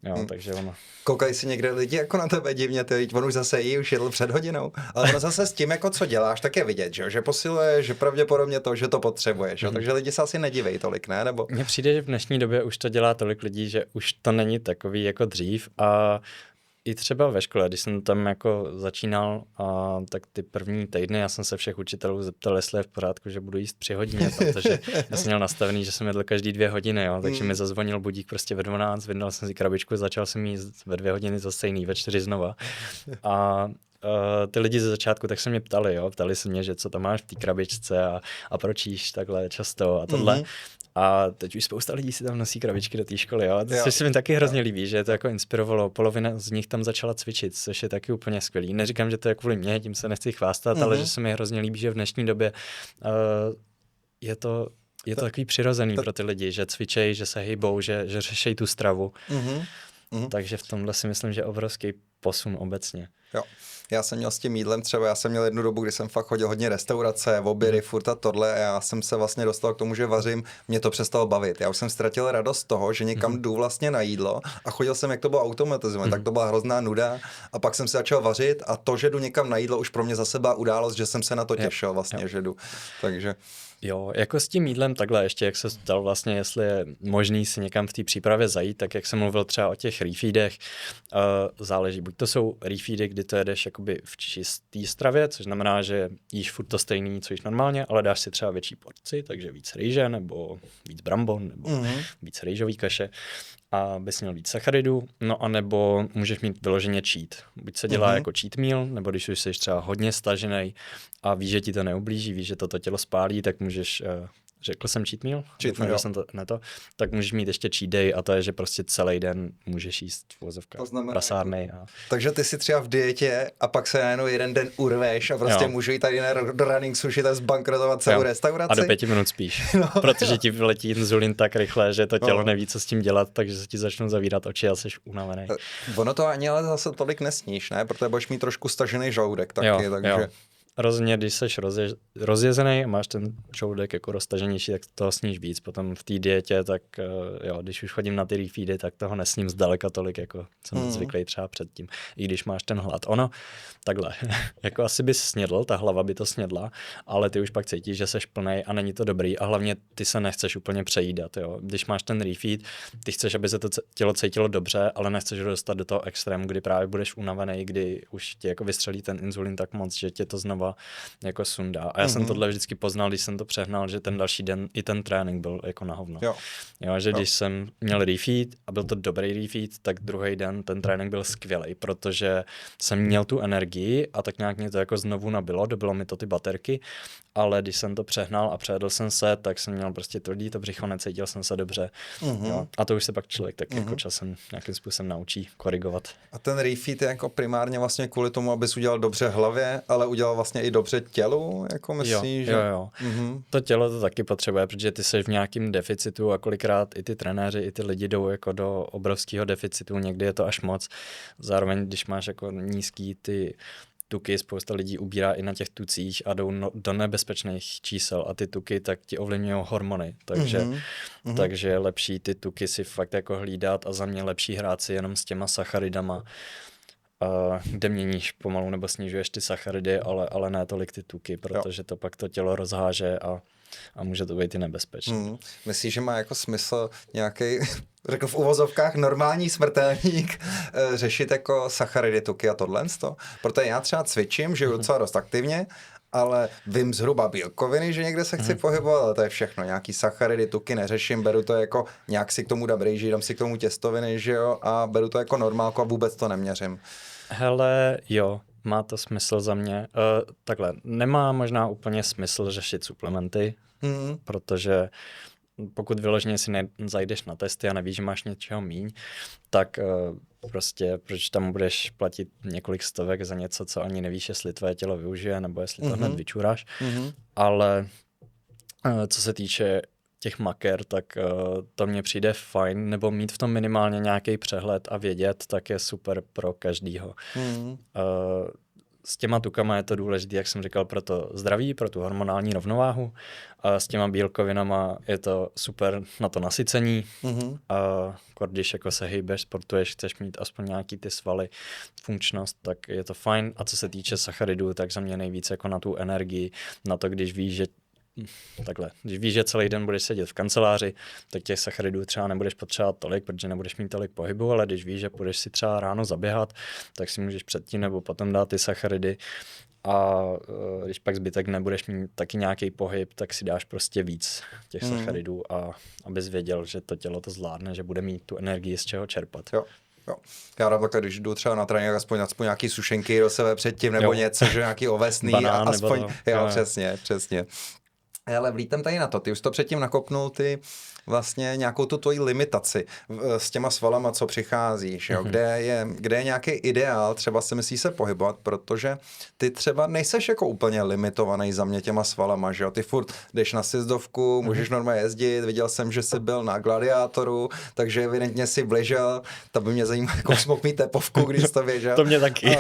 Jo, takže ono. Koukají si někde lidi jako na tebe divně, on už zase jí, už jedl před hodinou, ale ono zase s tím, jako co děláš, tak je vidět, že posiluješ, že pravděpodobně to, že to potřebuješ, takže lidi se asi nedívej tolik, ne? Nebo... Mně přijde, že v dnešní době už to dělá tolik lidí, že už to není takový jako dřív a i třeba ve škole, když jsem tam jako začínal, tak ty první týdny já jsem se všech učitelů zeptal, jestli je v pořádku, že budu jíst 3 hodiny, protože já jsem měl nastavený, že jsem jedl každý 2 hodiny, jo, takže mi zazvonil budík prostě ve 12, vydal jsem si krabičku, začal jsem jíst ve 2 hodiny zase jiný, ve 4 znova. A ty lidi ze začátku tak se mě ptali se mě, že co tam máš v té krabičce a proč jíš takhle často a tohle. A teď už spousta lidí si tam nosí krabičky do té školy, jo. Což se mi taky hrozně líbí, že to jako inspirovalo. Polovina z nich tam začala cvičit, což je taky úplně skvělý. Neříkám, že to je kvůli mě, tím se nechci chvástat, ale že se mi hrozně líbí, že v dnešní době je to takový přirozený pro ty lidi, že cvičej, že se hejbou, že řešejí tu stravu. Takže v tomhle si myslím, že je obrovský posun obecně. Jo. Já jsem měl s tím jídlem třeba, já jsem měl jednu dobu, kdy jsem fakt chodil hodně restaurace, obědy, furt a tohle a já jsem se vlastně dostal k tomu, že vařím, mě to přestalo bavit. Já už jsem ztratil radost z toho, že někam jdu vlastně na jídlo a chodil jsem, jak to bylo automatizované, tak to byla hrozná nuda a pak jsem se začal vařit a to, že jdu někam na jídlo, už pro mě zase byla událost, že jsem se na to těšil vlastně, že jdu. Takže... Jo, jako s tím jídlem takhle ještě, jak se ptal vlastně, jestli je možný si někam v té přípravě zajít, tak jak jsem mluvil třeba o těch refeedech, záleží, buď to jsou refeedy, kdy to jedeš jakoby v čistý stravě, což znamená, že jíš furt to stejný, co jíš normálně, ale dáš si třeba větší porci, takže víc rýže, nebo víc brambon, nebo víc rýžový kaše, a bys měl víc sacharidů, no a nebo můžeš mít vyloženě cheat. Buď se dělá jako cheat meal, nebo když už jsi třeba hodně staženej a víš, že ti to neublíží, víš, že to tělo spálí, tak můžeš řekl jsem cheat meal? Cheat meal, jsem to, ne to. Tak můžeš mít ještě cheat day a to je, že prostě celý den můžeš jíst v uvozovkách prasárny. A... Takže ty si třeba v dietě a pak se najednou jeden den urveš a prostě můžu jít tady do running sushi a zbankrotovat celou restauraci. A do 5 minut spíš, no. Protože ti vyletí inzulin tak rychle, že to tělo neví, co s tím dělat, takže se ti začnou zavírat oči a jsi unavený. Ono to ani ale zase tolik nesníš, ne? Protože budeš mít trošku stažený žaludek taky, takže... Jo. Rozhodně, když jsi rozjezený a máš ten žaludek jako roztaženější, tak toho sníš víc. Potom v té dietě, tak jo, když už chodím na ty refeedy, tak toho nesním zdaleka tolik, jako jsem zvyklý třeba předtím. I když máš ten hlad. Ono, takhle, jako asi bys snědl, ta hlava by to snědla, ale ty už pak cítíš, že seš plnej a není to dobrý a hlavně ty se nechceš úplně přejídat. Jo. Když máš ten refeed, ty chceš, aby se to tělo cítilo dobře, ale nechceš ho dostat do toho extrému, kdy právě budeš unavený, kdy už ti jako vystřelí ten inzulin tak moc, že tě to znovu jako sundá. A já jsem tohle vždycky poznal, když jsem to přehnal, že ten další den i ten trénink byl jako na hovno. Jo, že když jsem měl refeed a byl to dobrý refeed, tak druhý den ten trénink byl skvělý, protože jsem měl tu energii a tak nějak mě to jako znovu nabilo, dobilo mi to ty baterky, ale když jsem to přehnal a přejedl jsem se, tak jsem měl prostě tvrdý to břicho, necítil jsem se dobře. Jo. A to už se pak člověk tak jako časem nějakým způsobem naučí korigovat. A ten refeed je jako primárně vlastně kvůli tomu, abys udělal dobře hlavě, ale udělal vlastně i dobře tělu, jako myslíš? Jo. To tělo to taky potřebuje, protože ty jsi v nějakém deficitu a kolikrát i ty trenéři, i ty lidi jdou jako do obrovského deficitu, někdy je to až moc. Zároveň, když máš jako nízký ty tuky, spousta lidí ubírá i na těch tucích a jdou do nebezpečných čísel a ty tuky tak ti ovlivňují hormony, takže je lepší ty tuky si fakt jako hlídat a za mě lepší hrát si jenom s těma sacharidama, kde měníš pomalu nebo snižuješ ty sacharidy, ale ne tolik ty tuky, protože to pak to tělo rozháže a může to být i nebezpečné. Myslíš, že má jako smysl nějaký, řekl v uvozovkách, normální smrtelník řešit jako sacharidy, tuky a tohle? Protože já třeba cvičím, žiju docela dost aktivně, ale vím zhruba bílkoviny, že někde se chci pohybovat, ale to je všechno. Nějaký sacharidy, tuky neřeším, beru to jako, nějak si k tomu dám rejži, dám si k tomu těstoviny, že jo, a beru to jako normálku a vůbec to neměřím. Hele, jo, má to smysl za mě. Takhle, nemá možná úplně smysl řešit suplementy, protože pokud vyloženě si zajdeš na testy a nevíš, že máš něčeho míň, tak prostě proč tam budeš platit několik stovek za něco, co ani nevíš, jestli tvoje tělo využije, nebo jestli to hned vyčuráš. Ale co se týče těch maker, tak to mně přijde fajn, nebo mít v tom minimálně nějaký přehled a vědět, tak je super pro každýho. S těma tukama je to důležité, jak jsem říkal, pro to zdraví, pro tu hormonální rovnováhu. A s těma bílkovinama je to super na to nasycení. A když jako se hejbeš, sportuješ, chceš mít aspoň nějaký ty svaly, funkčnost, tak je to fajn. A co se týče sacharidů, tak za mě nejvíc jako na tu energii, na to, když víš, že když víš, že celý den budeš sedět v kanceláři, tak těch sacharidů třeba nebudeš potřebovat tolik, protože nebudeš mít tolik pohybu, ale když víš, že půjdeš si třeba ráno zaběhat, tak si můžeš předtím nebo potom dát ty sacharidy a když pak zbytek nebudeš mít taky nějaký pohyb, tak si dáš prostě víc těch sacharidů a abys věděl, že to tělo to zvládne, že bude mít tu energii z čeho čerpat. Jo. Já dám takhle, když jdu třeba na trénink, aspoň nějaký sušenky do sebe předtím, nebo něco, že nějaký ovesný, banán, aspoň, přesně. Ale vlítám tady na to, ty už to předtím nakopnul, ty vlastně nějakou tu tvoji limitaci s těma svalama, co přicházíš, jo? Kde je nějaký ideál, třeba si myslíš se pohybovat, protože ty třeba nejseš jako úplně limitovaný za mě těma svalama, že jo? Ty furt jdeš na sjezdovku, můžeš normálně jezdit, viděl jsem, že jsi byl na Gladiátoru, takže evidentně si vležel, to by mě zajímalo, jako jsi mohl mít tepovku, když jsi to běžel. To mě taky.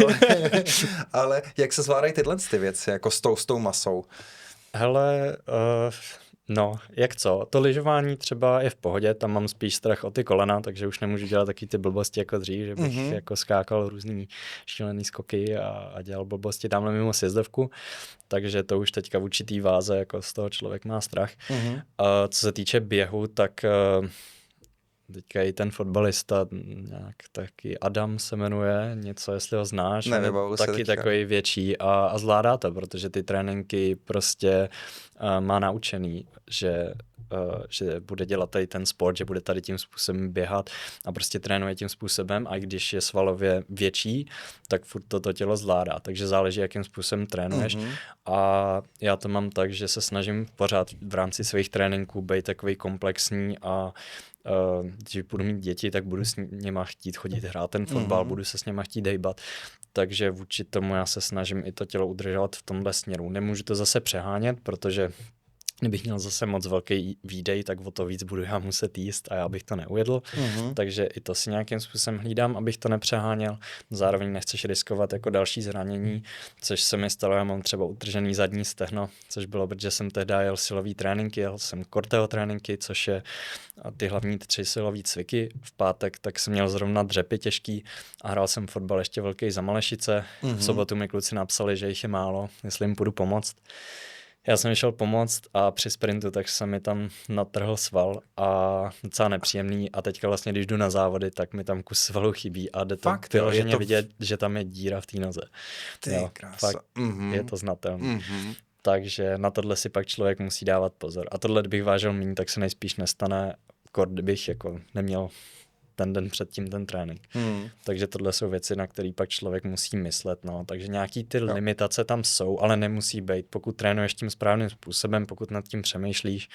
Ale jak se zvládají tyhle ty věci, jako s tou masou? Hele, no, jak co? To lyžování třeba je v pohodě, tam mám spíš strach o ty kolena, takže už nemůžu dělat taky ty blbosti jako dřív, že bych jako skákal různý šílený skoky a dělal blbosti tamhle mimo sjezdovku, takže to už teďka v určitý váze, jako z toho člověk má strach. Co se týče běhu, tak teďka i ten fotbalista, nějak taky Adam se jmenuje, něco, jestli ho znáš, taky takový větší a zvládá to, protože ty tréninky prostě má naučený, že bude dělat tady ten sport, že bude tady tím způsobem běhat a prostě trénuje tím způsobem a když je svalově větší, tak furt to tělo zvládá, takže záleží, jakým způsobem trénuješ a já to mám tak, že se snažím pořád v rámci svých tréninků být takový komplexní a když budu mít děti, tak budu s nima chtít chodit hrát ten fotbal, budu se s nima chtít hejbat, takže vůči tomu já se snažím i to tělo udržovat v tomhle směru. Nemůžu to zase přehánět, protože kdybych měl zase moc velký výdej, tak o to víc budu já muset jíst a já bych to neujedl. Takže i to si nějakým způsobem hlídám, abych to nepřeháněl. Zároveň nechceš riskovat jako další zranění, což se mi stalo, já mám třeba utržený zadní stehno, což bylo, protože jsem tehdy jel silový tréninky, jel jsem korteo tréninky, což je ty hlavní 3 silový cviky. V pátek tak jsem měl zrovna dřepy těžký a hrál jsem fotbal ještě velký za Malešice. V sobotu mi kluci napsali, že jich je málo, jestli jim půjdu pomoct. Já jsem šel pomoct a při sprintu tak se mi tam natrhl sval a docela nepříjemný a teďka vlastně, když jdu na závody, tak mi tam kus svalu chybí a jde to vyloženě vidět, že tam je díra v té noze. Ty krása. Fakt je to znatelné. Takže na tohle si pak člověk musí dávat pozor. A tohle, kdybych vážil míň, tak se nejspíš nestane, kdybych jako neměl ten den předtím ten trénink. Takže tohle jsou věci, na které pak člověk musí myslet. No. Takže nějaký ty limitace tam jsou, ale nemusí být. Pokud trénuješ tím správným způsobem, pokud nad tím přemýšlíš,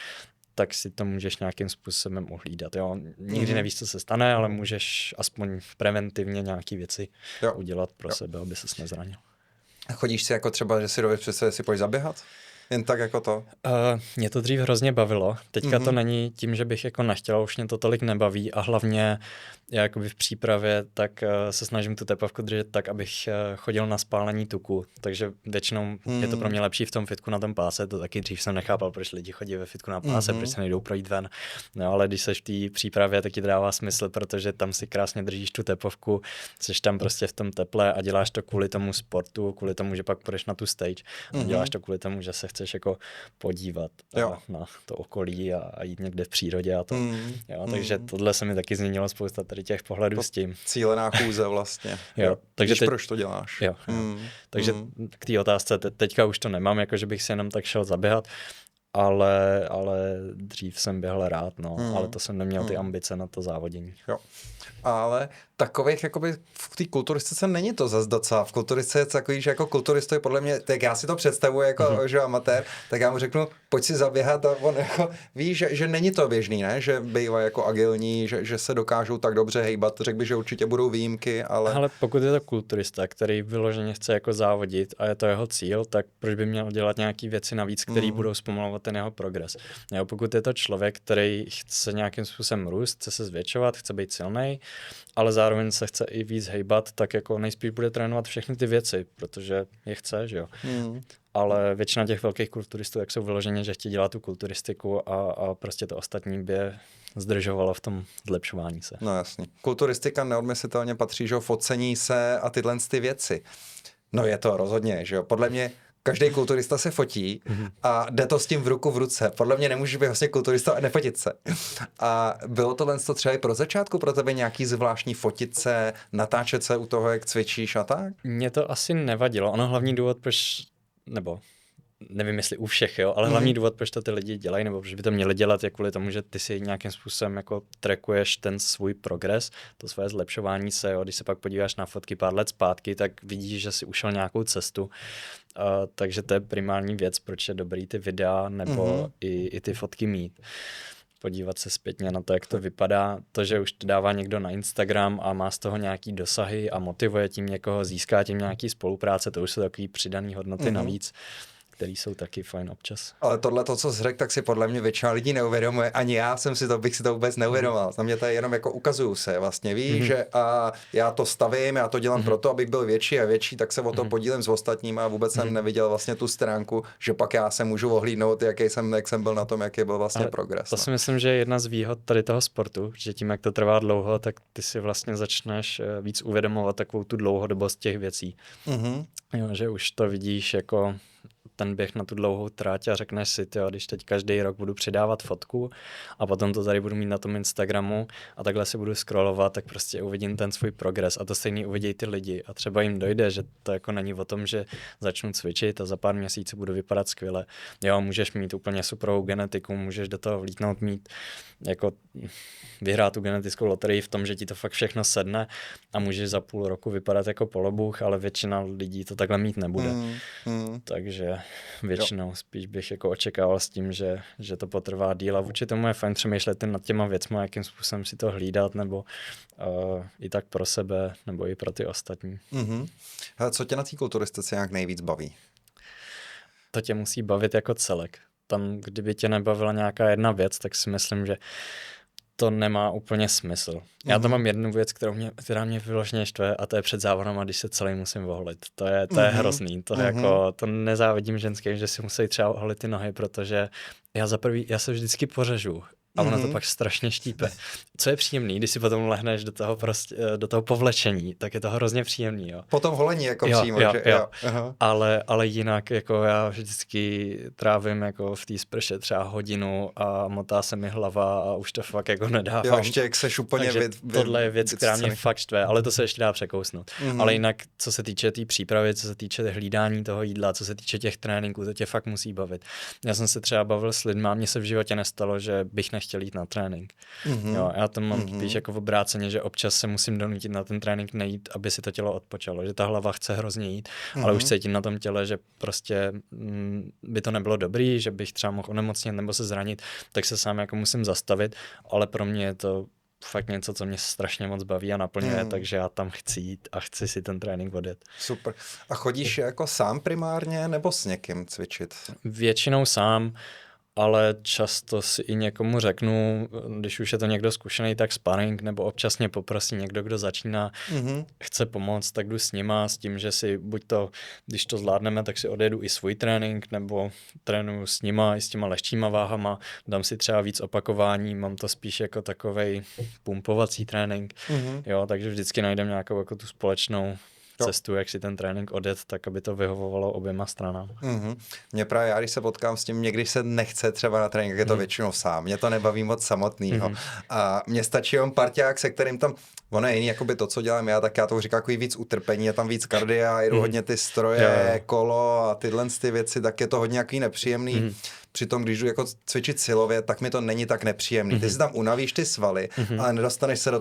tak si to můžeš nějakým způsobem uhlídat. Jo. Nikdy nevíš, co se stane, ale můžeš aspoň preventivně nějaký věci udělat pro sebe, aby ses nezranil. Chodíš si jako třeba, že si dovedeš představit, si pojď zaběhat? Jen tak jako to? Mě to dřív hrozně bavilo. Teďka to není tím, že bych jako nechtěl, už mě to tolik nebaví a hlavně já jakoby v přípravě tak se snažím tu tepovku držet tak, abych chodil na spálení tuku. Takže většinou je to pro mě lepší v tom fitku na tom páse. To taky dřív jsem nechápal, proč lidi chodí ve fitku na páse, proč se nejdou projít ven. No ale když seš v té přípravě, tak ti to dává smysl, protože tam si krásně držíš tu tepovku, seš tam prostě v tom teple a děláš to kvůli tomu sportu, kvůli tomu, že pak půjdeš na tu stage a děláš to kvůli tomu, že se chceš jako podívat na to okolí a jít někde v přírodě a to. Takže tohle se mi taky změnilo spousta tady těch pohledů s tím. Cílená chůze vlastně. Takže proč to děláš. Takže k té otázce teďka už to nemám, jako že bych si jenom tak šel zaběhat, ale dřív jsem běhal rád, ale to jsem neměl ty ambice na to závodění. Jo. Ale takových, jakoby v té kulturistice není to zas docela. V kulturistice je takový, že jako kulturista je podle mě, tak já si to představuji jako že amatér, tak já mu řeknu, pojď si zaběhat a on jako ví, že není to běžný, ne? Že bývají jako agilní, že se dokážou tak dobře hejbat. Řekl bych, že určitě budou výjimky, ale... Ale pokud je to kulturista, který vyloženě chce jako závodit a je to jeho cíl, tak proč by měl dělat nějaký věci navíc, které budou zpomalovat ten jeho progres. Jo, pokud je to člověk, který chce nějakým způsobem růst, chce se zvětšovat, chce být silnej, ale zároveň se chce i víc hejbat, tak jako nejspíš bude trénovat všechny ty věci, protože je chce, že jo. Ale většina těch velkých kulturistů jak jsou vyloženě, že chtějí dělat tu kulturistiku a prostě to ostatní by je zdržovalo v tom zlepšování se. No jasně. Kulturistika neodmyslitelně patří, že jo, focení se a tyhle ty věci. No je to rozhodně, že jo. Podle mě každý kulturista se fotí a jde to s tím v ruku v ruce. Podle mě nemůže být vlastně kulturista a nefotit se. A bylo tohle třeba i pro začátku pro tebe nějaký zvláštní fotit se, natáčet se u toho, jak cvičíš a tak? Mně to asi nevadilo. Ono hlavní důvod, proč, nebo nevím, jestli u všech, jo, ale hlavní důvod, proč to ty lidi dělají, nebo proč by to měli dělat, je kvůli tomu, že ty si nějakým způsobem jako trackuješ ten svůj progres, to svoje zlepšování se, jo. Když se pak podíváš na fotky pár let zpátky, tak vidíš, že si ušel nějakou cestu. Takže to je primární věc, proč je dobrý ty videa nebo i ty fotky mít. Podívat se zpětně na to, jak to vypadá. To, že už to dává někdo na Instagram a má z toho nějaký dosahy a motivuje tím někoho, získá tím nějaký spolupráce, to už jsou takový přidaný hodnoty navíc, který jsou taky fajn občas. Ale tohle, to, co jsi řekl, tak si podle mě většina lidí neuvědomuje. Ani já bych si to vůbec neuvědomoval. Na mě to je jenom jako ukazuju se, vlastně víš, že a já to stavím, já to dělám proto, abych byl větší a větší, tak se o to podílím s ostatními a vůbec jsem neviděl vlastně tu stránku, že pak já se můžu ohlídnout, jak jsem byl na tom, jaký byl vlastně progres. To si myslím, že je jedna z výhod tady toho sportu, že tím, jak to trvá dlouho, tak ty si vlastně začneš víc uvědomovat takovou tu dlouhodobost těch věcí. Jo, že už to vidíš jako ten běh na tu dlouhou tráť a řekneš si, tyjo, když teď každý rok budu přidávat fotku a potom to tady budu mít na tom Instagramu a takhle si budu scrollovat, tak prostě uvidím ten svůj progres a to stejný uvidí ty lidi a třeba jim dojde, že to jako není o tom, že začnu cvičit a za pár měsíců budu vypadat skvěle. Jo, můžeš mít úplně superovou genetiku, můžeš do toho vlítnout, mít jako vyhrát tu genetickou loterii v tom, že ti to fakt všechno sedne a můžeš za půl roku vypadat jako polobuch, ale většina lidí to takhle mít nebude. Takže většinou spíš bych jako očekával s tím, že to potrvá díl a vůči tomu je fajn přemýšlet nad těma věcma, jakým způsobem si to hlídat, nebo i tak pro sebe, nebo i pro ty ostatní. Hele, co tě na té kulturistice nějak nejvíc baví? To tě musí bavit jako celek. Tam, kdyby tě nebavila nějaká jedna věc, tak si myslím, že to nemá úplně smysl. Já tam mám jednu věc, která mě vyloženě štve a to je před závodem, když se celý musím oholit. To je hrozný. To nezávidím ženským, že si musí třeba oholit ty nohy, protože já se vždycky pořežu. A ono to pak strašně štípe. Co je příjemný, když si potom lehneš do toho povlečení, tak je to hrozně příjemný. Jo. Potom holení jako přímo. Jo. Ale jinak jako já vždycky trávím jako v té sprše třeba hodinu a motá se mi hlava a už to fakt jako nedávám. Jo, ještě jak seš úplně tohle je věc, která mě fakt štve, ale to se ještě dá překousnout. Ale jinak, co se týče té přípravy, co se týče hlídání toho jídla, co se týče těch tréninků, to tě fakt musí bavit. Já jsem se třeba bavil s lidmi a mně se v životě nestalo, že bych nechtěl jít na trénink. Jo, já to mám spíš jako v obráceně, že občas se musím donutit na ten trénink nejít, aby si to tělo odpočalo, že ta hlava chce hrozně jít, ale už cítím na tom těle, že prostě by to nebylo dobrý, že bych třeba mohl onemocnit nebo se zranit, tak se sám jako musím zastavit, ale pro mě je to fakt něco, co mě strašně moc baví a naplňuje, takže já tam chci jít a chci si ten trénink odjet. Super. A chodíš jako sám primárně nebo s někým cvičit? Většinou sám, ale často si i někomu řeknu, když už je to někdo zkušený, tak sparring, nebo občas mě poprosí někdo, kdo začíná, chce pomoct, tak jdu s nima s tím, že si buď to, když to zvládneme, tak si odjedu i svůj trénink, nebo trénuju s nima i s těma lehčíma váhama, dám si třeba víc opakování, mám to spíš jako takovej pumpovací trénink, jo, takže vždycky najdem nějakou jako tu společnou cestu, jak si ten trénink odjet, tak aby to vyhovovalo oběma stranám. Mě právě, já když se potkám s tím, někdy se nechce třeba na trénink, je to většinou sám. Mě to nebaví moc samotnýho. A mně stačí jen parťák, se kterým tam, ono je jiný, jakoby to, co dělám já, tak já to říkám jako víc utrpení, je tam víc kardia, jedu hodně ty stroje, kolo a tyhle ty věci, tak je to hodně jaký nepříjemný. Přitom, když jdu jako cvičit silově, tak mi to není tak nepříjemný. Ty si tam unavíš ty svaly, ale nedostaneš se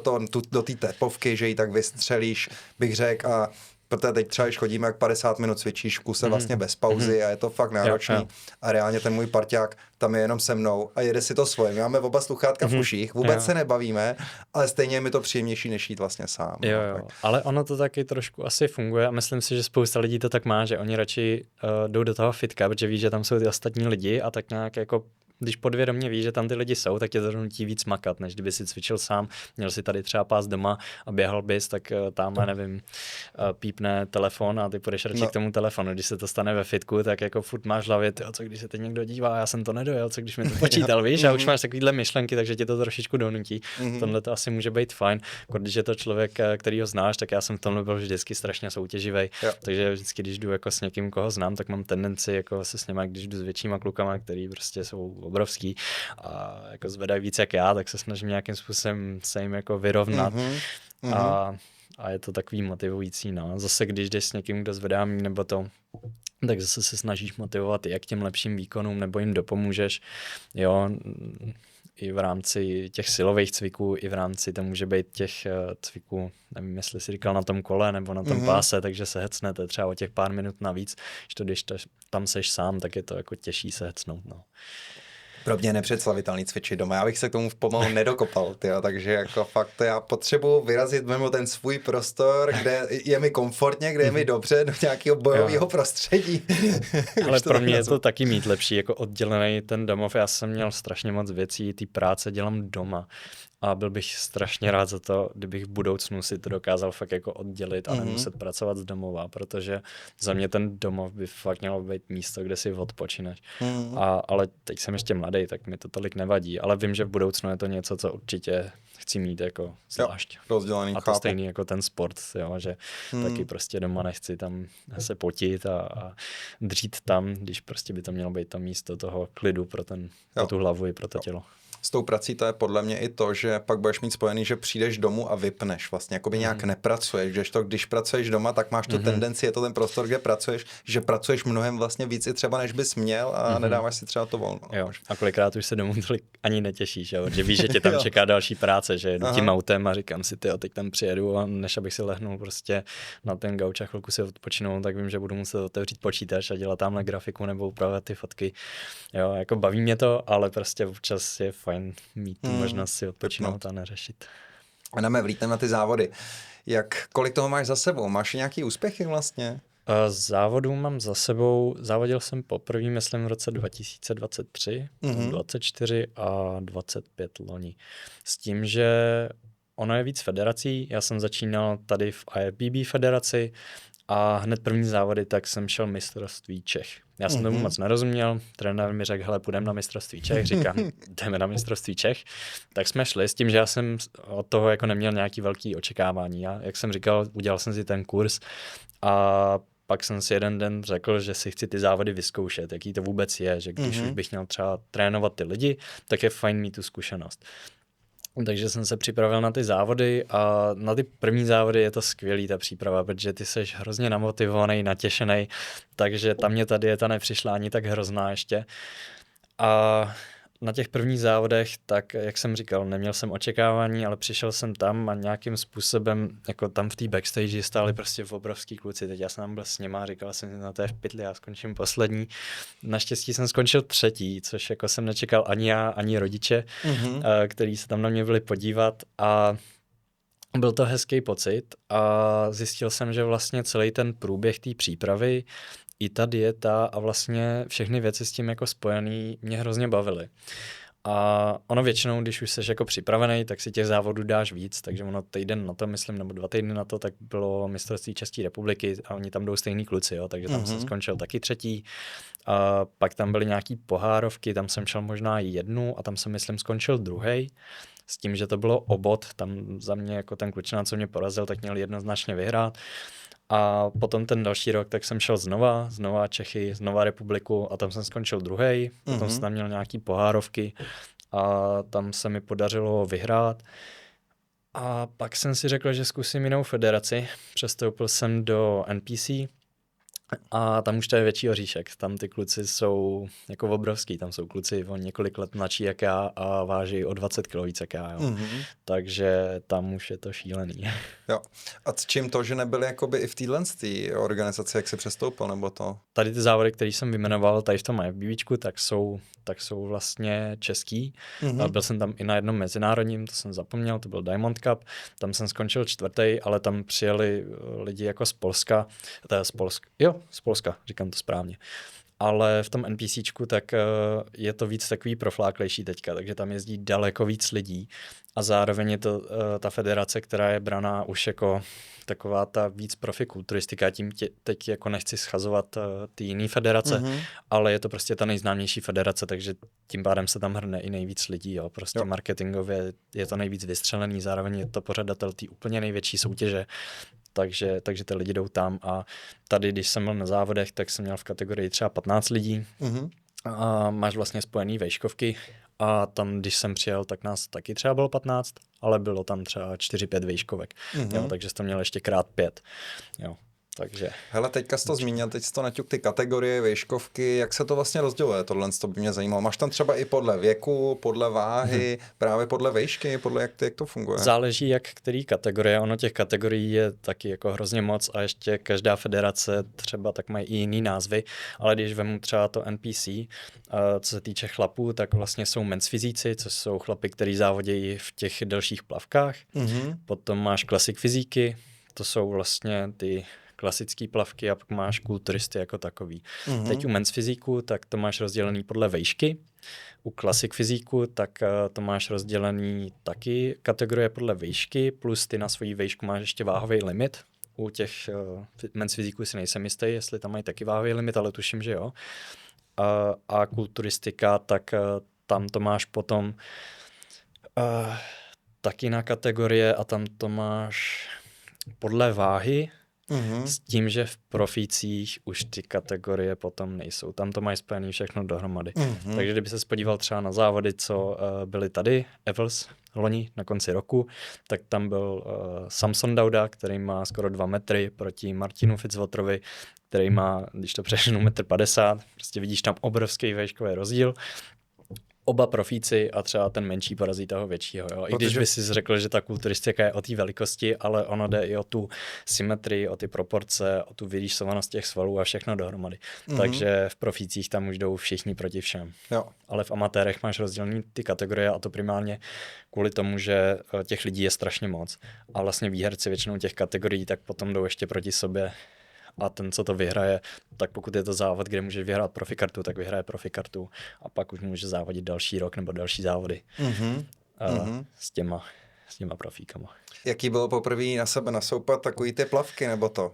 do té tepovky, že ji tak vystřelíš, bych řekl, a protože teď třeba, když chodíme, jak 50 minut cvičíš v kuse vlastně bez pauzy a je to fakt náročný. A reálně ten můj parťák tam je jenom se mnou a jede si to svoje. My máme oba sluchátka v uších, vůbec se nebavíme, ale stejně je mi to příjemnější, než jít vlastně sám. Jo. Ale ono to taky trošku asi funguje a myslím si, že spousta lidí to tak má, že oni radši jdou do toho fitka, protože ví, že tam jsou ty ostatní lidi a tak nějak jako když podvědomě víš, že tam ty lidi jsou, tak tě to donutí víc makat, než kdyby si cvičil sám, měl si tady třeba pás doma a běhal bys, tak tamhle, nevím, pípne telefon a ty půjdeš radši k tomu telefonu. Když se to stane ve fitku, tak jako furt máš v hlavě, co když se teď někdo dívá, já jsem to nedojel, co když mi to počítal, víš, a už máš takovýhle myšlenky, takže tě to trošičku donutí. Tohle to asi může být fajn. Když je to člověk, který ho znáš, tak já jsem v tomhle byl vždycky strašně soutěživý, takže vždycky, když jdu jako s někým, koho znám, tak mám tendenci jako se s nimi, když jdu s většíma klukama, který prostě jsou obrovský a jako zvedají víc jak já, tak se snažím nějakým způsobem se jim jako vyrovnat. A je to takový motivující, no. Zase když jdeš s někým, kdo zvedá méně nebo to, tak zase se snažíš motivovat jak těm lepším výkonům, nebo jim dopomůžeš, jo, i v rámci těch silových cviků, i v rámci, to může být těch cviků, nevím, jestli jsi říkal na tom kole nebo na tom páse, takže se hecnete třeba o těch pár minut navíc, když tam seš sám, tak je to jako těžší se hecnout, no. Pro mě je nepředstavitelný cvičit doma. Já bych se k tomu pomalu nedokopal, tyjo, takže jako fakt já potřebuji vyrazit mimo ten svůj prostor, kde je mi komfortně, kde je mi dobře, do nějakého bojového prostředí. Ale pro mě je to taky mít lepší, jako oddělený ten domov. Já jsem měl strašně moc věcí, ty práce dělám doma. A byl bych strašně rád za to, kdybych v budoucnu si to dokázal fakt jako oddělit a nemuset pracovat z domova, protože za mě ten domov by fakt mělo být místo, kde si odpočineš. Ale teď jsem ještě mladý, tak mi to tolik nevadí, ale vím, že v budoucnu je to něco, co určitě chci mít jako zvlášť. Rozdělený, a to chápu. stejný jako ten sport, jo, že taky prostě doma nechci tam se potit a dřít tam, když prostě by to mělo být tam místo toho klidu pro tu hlavu i pro to tělo. S tou prací to je podle mě i to, že pak budeš mít spojený, že přijdeš domů a vypneš vlastně, jakoby nějak nepracuješ, že to, když pracuješ doma, tak máš tu tendenci, je to ten prostor, kde pracuješ, že pracuješ mnohem vlastně víc i třeba, než bys měl a nedáváš si třeba to volno. Jo. A kolikrát už se domů tolik ani netěšíš, jo? Že víš, že tě tam čeká další práce, že jedu tím autem a říkám si, teď tam přijedu a než abych si lehnul prostě na ten gauč a chvilku si odpočinu, tak vím, že budu muset otevřít počítač a dělat tamhle grafiku nebo upravovat ty fotky. Jo, jako baví mě to, ale prostě občas je fajn mít tu možnost si odpočinout a neřešit. A vlítneme na ty závody. Kolik toho máš za sebou? Máš nějaký úspěchy vlastně? Závodů mám za sebou, závodil jsem poprvé, myslím, v roce 2023, 24 a 25 loni. S tím, že ono je víc federací, já jsem začínal tady v IFBB federaci a hned první závody, tak jsem šel mistrovství Čech. Já jsem tomu moc nerozuměl, trenér mi řekl, hele, půjdeme na mistrovství Čech, říkám, jdeme na mistrovství Čech. Tak jsme šli s tím, že já jsem od toho jako neměl nějaký velký očekávání. Já, jak jsem říkal, udělal jsem si ten kurz a pak jsem si jeden den řekl, že si chci ty závody vyzkoušet, jaký to vůbec je, že když už bych měl třeba trénovat ty lidi, tak je fajn mít tu zkušenost. Takže jsem se připravil na ty závody a na ty první závody je to skvělý ta příprava, protože ty jsi hrozně namotivovaný, natěšený, takže tam mě ta dieta nepřišla ani tak hrozná ještě. A na těch prvních závodech, tak jak jsem říkal, neměl jsem očekávání, ale přišel jsem tam a nějakým způsobem, jako tam v té backstage stáli prostě obrovský kluci, teď já jsem tam byl s nima a říkal jsem, no to je v pytli, já skončím poslední. Naštěstí jsem skončil třetí, což jako jsem nečekal ani já, ani rodiče, který se tam na mě byli podívat a byl to hezký pocit a zjistil jsem, že vlastně celý ten průběh té přípravy i ta dieta a vlastně všechny věci s tím jako spojený mě hrozně bavily. A ono většinou, když už jsi jako připravený, tak si těch závodů dáš víc, takže ono týden na to, myslím, nebo 2 týdny na to, tak bylo mistrovství České republiky a oni tam jdou stejný kluci, jo, takže tam jsem skončil taky třetí. A pak tam byly nějaký pohárovky, tam jsem šel možná 1 a tam jsem, myslím, skončil 2. S tím, že to bylo o bod, tam za mě jako ten klučina, co mě porazil, tak měl jednoznačně vyhrát. A potom ten další rok, tak jsem šel znova Čechy, znova republiku a tam jsem skončil 2. Potom jsem tam měl nějaký pohárovky a tam se mi podařilo vyhrát. A pak jsem si řekl, že zkusím jinou federaci. Přestoupil jsem do NPC a tam už to je větší oříšek. Tam ty kluci jsou jako obrovský. Tam jsou kluci o několik let mladší jak já a váží o 20 kg víc jak já. Jo. Takže tam už je to šílený. Jo. A s čím to, že nebyly jakoby i v téhle organizaci, jak se přestoupil, nebo to? Tady ty závody, které jsem vyjmenoval tady v tom IFBBčku, tak jsou vlastně český. Byl jsem tam i na jednom mezinárodním, to jsem zapomněl, to byl Diamond Cup. Tam jsem skončil 4., ale tam přijeli lidi jako z Polska. Z Polska, říkám to správně. Ale v tom NPCčku tak je to víc takový profláklejší teďka, takže tam jezdí daleko víc lidí a zároveň je to ta federace, která je braná už jako taková ta víc profi kulturistika, tím teď jako nechci schazovat ty jiné federace, ale je to prostě ta nejznámější federace, takže tím pádem se tam hrne i nejvíc lidí, jo. Prostě marketingově je to nejvíc vystřelený, zároveň je to pořadatel té úplně největší soutěže, takže ty lidi jdou tam a tady, když jsem byl na závodech, tak jsem měl v kategorii třeba 15 lidí a máš vlastně spojený vejškovky a tam, když jsem přijel, tak nás taky třeba bylo 15, ale bylo tam třeba 4-5 vejškovek, jo, takže jsem to měl ještě krát 5, jo. Takže. Hele, teďka jsi to zmínil, teď jsi to naťuk ty kategorie, vejškovky, jak se to vlastně rozděluje, tohle to by mě zajímalo. Máš tam třeba i podle věku, podle váhy, právě podle vejšky, podle jak to funguje? Záleží jak který kategorie, ono těch kategorií je taky jako hrozně moc a ještě každá federace třeba tak mají i jiný názvy, ale když vemu třeba to NPC, co se týče chlapů, tak vlastně jsou men's fyzíci, což jsou chlapi, kteří závodějí v těch delších plavkách, potom máš klasik fyzíky, to jsou vlastně ty klasický plavky a pak máš kulturisty jako takový. Teď u men's fyzíku, tak to máš rozdělený podle vejšky. U klasik fyzíku, tak to máš rozdělený taky kategorie podle vejšky, plus ty na svoji vejšku máš ještě váhový limit. U těch men's fyzíků si nejsem jistý, jestli tam mají taky váhový limit, ale tuším, že jo. A kulturistika, tak tam to máš potom... taky na kategorie a tam to máš podle váhy, s tím, že v profících už ty kategorie potom nejsou. Tam to mají spojený všechno dohromady. Takže kdyby se podíval třeba na závody, co byly tady, Evels, loni na konci roku, tak tam byl Samson Dauda, který má skoro 2 metry proti Martinu Fitzwaterovi, který má, když to přešnu, 1,50 m. Prostě vidíš tam obrovský výškový rozdíl. Oba profíci a třeba ten menší porazí toho většího. Jo? I když by si řekl, že ta kulturistika je o té velikosti, ale ono jde i o tu symetrii, o ty proporce, o tu vyrýsovanost těch svalů a všechno dohromady. Takže v profících tam už jdou všichni proti všem. Jo. Ale v amatérech máš rozdělený ty kategorie a to primárně kvůli tomu, že těch lidí je strašně moc. A vlastně výherci většinou těch kategorií tak potom jdou ještě proti sobě. A ten, co to vyhraje, tak pokud je to závod, kde můžeš vyhrát profikartu, tak vyhraje profikartu a pak už může závodit další rok nebo další závody s těma profíkama. Jaký bylo poprvé na sebe nasoupat takový ty plavky, nebo to?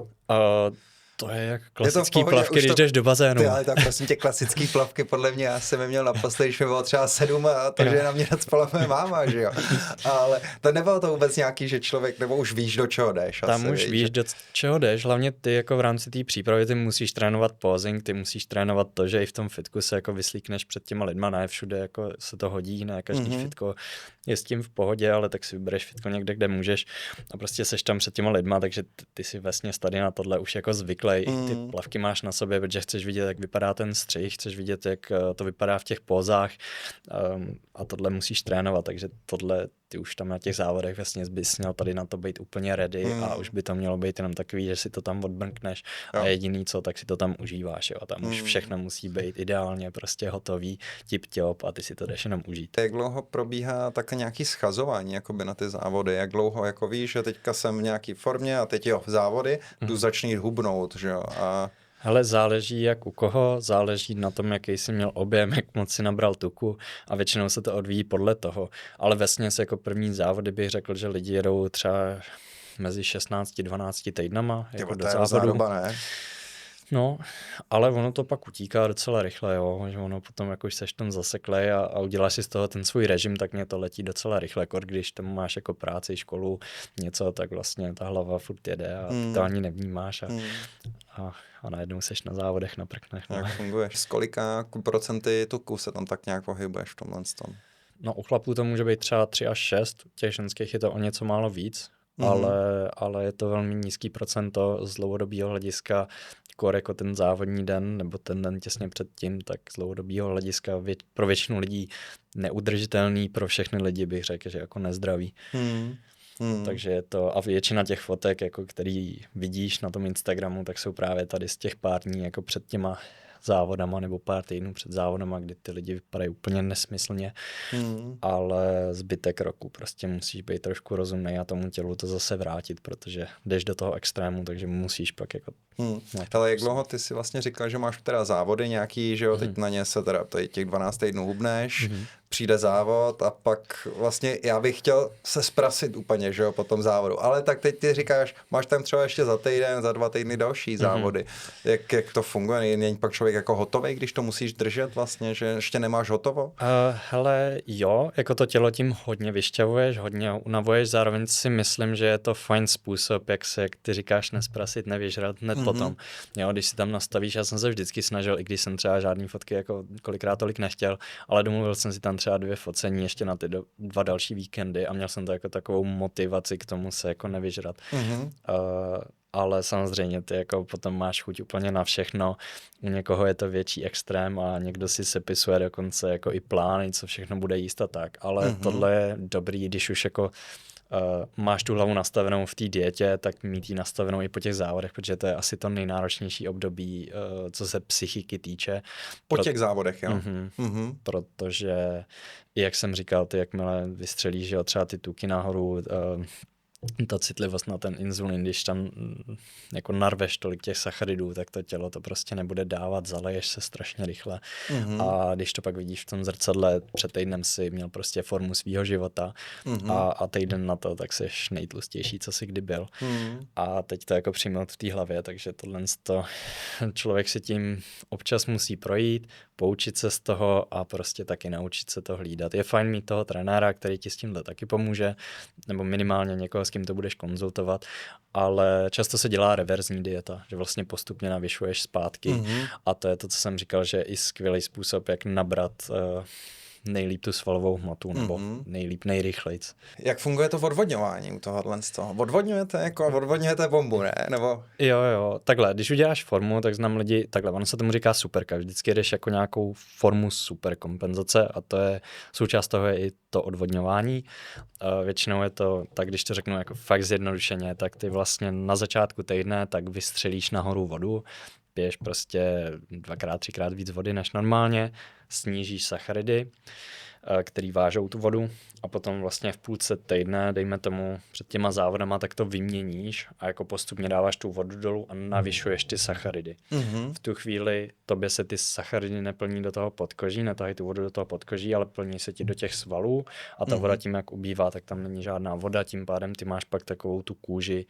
To je jak klasický plavky, když jdeš do bazénu. Ale tak prosím tě, klasický plavky, podle mě, já jsem je měl naposledy, když mi bylo třeba 7 a to, že na mě nadspala mé máma, že jo. Ale to nebylo to vůbec nějaký, že člověk, nebo už víš, do čeho jdeš. Tam už víš, do čeho jdeš, hlavně ty jako v rámci té přípravy, ty musíš trénovat posing, ty musíš trénovat to, že i v tom fitku se jako vyslíkneš před těma lidma, ne všude jako se to hodí, ne každý fitko je s tím v pohodě, ale tak si vybereš fitko někde, kde můžeš a prostě seš tam před těma lidma, takže ty si vlastně tady na tohle už jako zvyklý. Ty plavky máš na sobě, protože chceš vidět, jak vypadá ten střih, chceš vidět, jak to vypadá v těch pózách a tohle musíš trénovat, takže tohle ty už tam na těch závodech vlastně bys měl tady na to být úplně ready a už by to mělo být jenom takový, že si to tam odbrnkneš a jediný co, tak si to tam užíváš, jo. Tam už všechno musí být ideálně prostě hotový, tip-top a ty si to jdeš jenom užít. Jak dlouho probíhá tak nějaký schazování jakoby na ty závody? Jak dlouho jako víš, že teďka jsem v nějaký formě a teď jo, závody, tu začni hubnout, že jo? Hele, záleží jak u koho, záleží na tom, jaký jsi měl objem, jak moc si nabral tuku a většinou se to odvíjí podle toho. Ale vesměs jako první závody bych řekl, že lidi jedou třeba mezi 16-12 týdnama jako do závodu. Doba, ne? No, ale ono to pak utíká docela rychle, jo, že ono potom, jak už seš tam zaseklej a uděláš si z toho ten svůj režim, tak mě to letí docela rychle, když tam máš jako práci, školu, něco, tak vlastně ta hlava furt jede a to ani nevnímáš a najednou seš na závodech, naprkneš. No. Jak funguješ? Z kolika procenty tuku se tam tak nějak pohybuješ v tomhle tom? No u chlapů to může být třeba 3 až 6, těch ženských je to o něco málo víc, ale je to velmi nízký procento z dlouhodobého hlediska, jako ten závodní den nebo ten den těsně předtím, tak z dlouhodobého hlediska pro většinu lidí neudržitelný, pro všechny lidi bych řekl, že jako nezdravý. Takže je to, a většina těch fotek, jako který vidíš na tom Instagramu, tak jsou právě tady z těch pár dní jako před těma závodama nebo pár týdnů před závodama, kdy ty lidi vypadají úplně nesmyslně, ale zbytek roku prostě musíš být trošku rozumnej a tomu tělu to zase vrátit, protože jdeš do toho extrému, takže musíš pak jako... Ale jak dlouho ty si vlastně říkal, že máš teda závody nějaký, že jo, teď na ně se teda těch 12 týdnů hubneš, přijde závod a pak vlastně já bych chtěl se zprasit úplně, že jo, po tom závodu, ale tak teď ty říkáš, máš tam třeba ještě za týden, za 2 týdny další závody. Jak to funguje? Není pak člověk jako hotový, když to musíš držet vlastně, že ještě nemáš hotovo? Hele, jo, jako to tělo tím hodně vyšťavuješ, hodně unavuješ, zároveň si myslím, že je to fajn způsob, jak se, jak ty říkáš, nesprasit, nevyžrat hned potom. Jo, když si tam nastavíš, já jsem se vždycky snažil, i když jsem třeba žádný fotky jako kolikrát tolik nechtěl, ale domluvil jsem si tam třeba 2 focení ještě na ty 2 další víkendy a měl jsem to jako takovou motivaci k tomu se jako nevyžrat. Ale samozřejmě ty jako potom máš chuť úplně na všechno. U někoho je to větší extrém a někdo si sepisuje dokonce jako i plány, co všechno bude jíst a tak. Ale tohle je dobrý, když už jako máš tu hlavu nastavenou v té dietě, tak mít ji nastavenou i po těch závodech, protože to je asi to nejnáročnější období, co se psychiky týče. Po těch závodech, jo? Protože, jak jsem říkal, ty jakmile vystřelíš, že jo, třeba ty tuky nahoru, ta citlivost na ten inzulin, když tam jako narveš tolik těch sacharidů, tak to tělo to prostě nebude dávat, zaleješ se strašně rychle. A když to pak vidíš v tom zrcadle, před týdnem si měl prostě formu svýho života a týden na to, tak seš nejtlustější, co jsi kdy byl. A teď to jako přijmout v té hlavě, takže tohle člověk si tím občas musí projít, poučit se z toho a prostě taky naučit se to hlídat. Je fajn mít toho trenéra, který ti s tímhle taky pomůže, nebo minimálně někoho, s kým to budeš konzultovat, ale často se dělá reverzní dieta, že vlastně postupně navyšuješ zpátky a to je to, co jsem říkal, že je i skvělý způsob, jak nabrat nejlíp tu svalovou hmotu, nebo nejlíp, nejrychlejc. Jak funguje to odvodňování u tohohle z toho? Odvodňujete bombu, ne? Nebo... Jo, takhle, když uděláš formu, tak znám lidi, takhle, ono se tomu říká superka, vždycky jdeš jako nějakou formu superkompenzace a to je, součást toho je i to odvodňování. Většinou je to, tak když to řeknu jako fakt zjednodušeně, tak ty vlastně na začátku týdne tak vystřelíš nahoru vodu, piješ prostě 2x, 3x víc vody než normálně, snížíš sacharidy, který vážou tu vodu a potom vlastně v půlce týdne, dejme tomu před těma závodama, tak to vyměníš a jako postupně dáváš tu vodu dolů a navyšuješ ty sacharidy. V tu chvíli tobě se ty sacharidy neplní do toho podkoží, netahají tu vodu do toho podkoží, ale plní se ti do těch svalů a ta voda tím, jak ubývá, tak tam není žádná voda, tím pádem ty máš pak takovou tu kůži,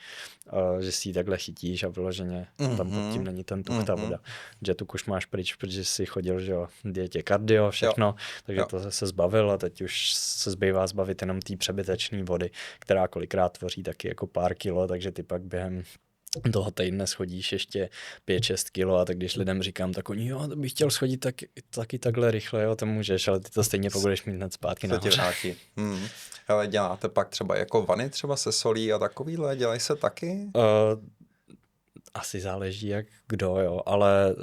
že si ji takhle chytíš a vyloženě tam pod tím není ten tuk, ta voda. Že tu už máš pryč, protože jsi chodil, že jo, dietě kardio, všechno, takže to se zbavil a teď už se zbývá zbavit jenom té přebytečné vody, která kolikrát tvoří taky jako pár kilo, takže ty pak během toho týdne schodíš ještě 5-6 kilo a tak když lidem říkám, tak oni, jo, to bych chtěl schodit taky takhle rychle, jo, to můžeš, ale ty to stejně budeš mít hned zpátky nahoře. Ale děláte pak třeba jako vany třeba se solí a takovýhle, dělají se taky? Asi záleží jak kdo, jo, ale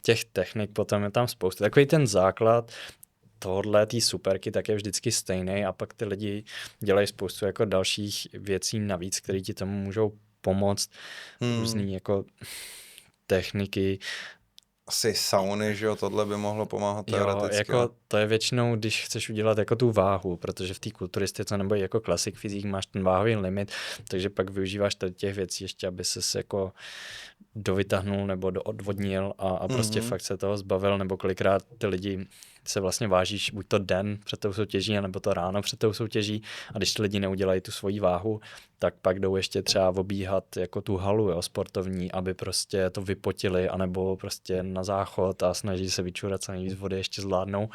těch technik potom je tam spoustu. Takový ten základ tohodle, té superky, tak je vždycky stejný a pak ty lidi dělají spoustu jako dalších věcí navíc, které ti tomu můžou pomoct. Různý jako techniky. Asi sauny, že jo, tohle by mohlo pomáhat teoreticky. Jako to je většinou, když chceš udělat jako tu váhu, protože v té kulturistice nebo jako classic fyzik máš ten váhový limit, takže pak využíváš tady těch věcí ještě, aby ses jako dovytahnul nebo doodvodnil a prostě fakt se toho zbavil, nebo kolikrát ty lidi se vlastně vážíš buď to den před tou soutěží, nebo to ráno před tou soutěží a když ty lidi neudělají tu svoji váhu, tak pak jdou ještě třeba obíhat jako tu halu, jo, sportovní, aby prostě to vypotili, anebo prostě na záchod a snaží se vyčurat co nejvíc vody ještě zvládnou,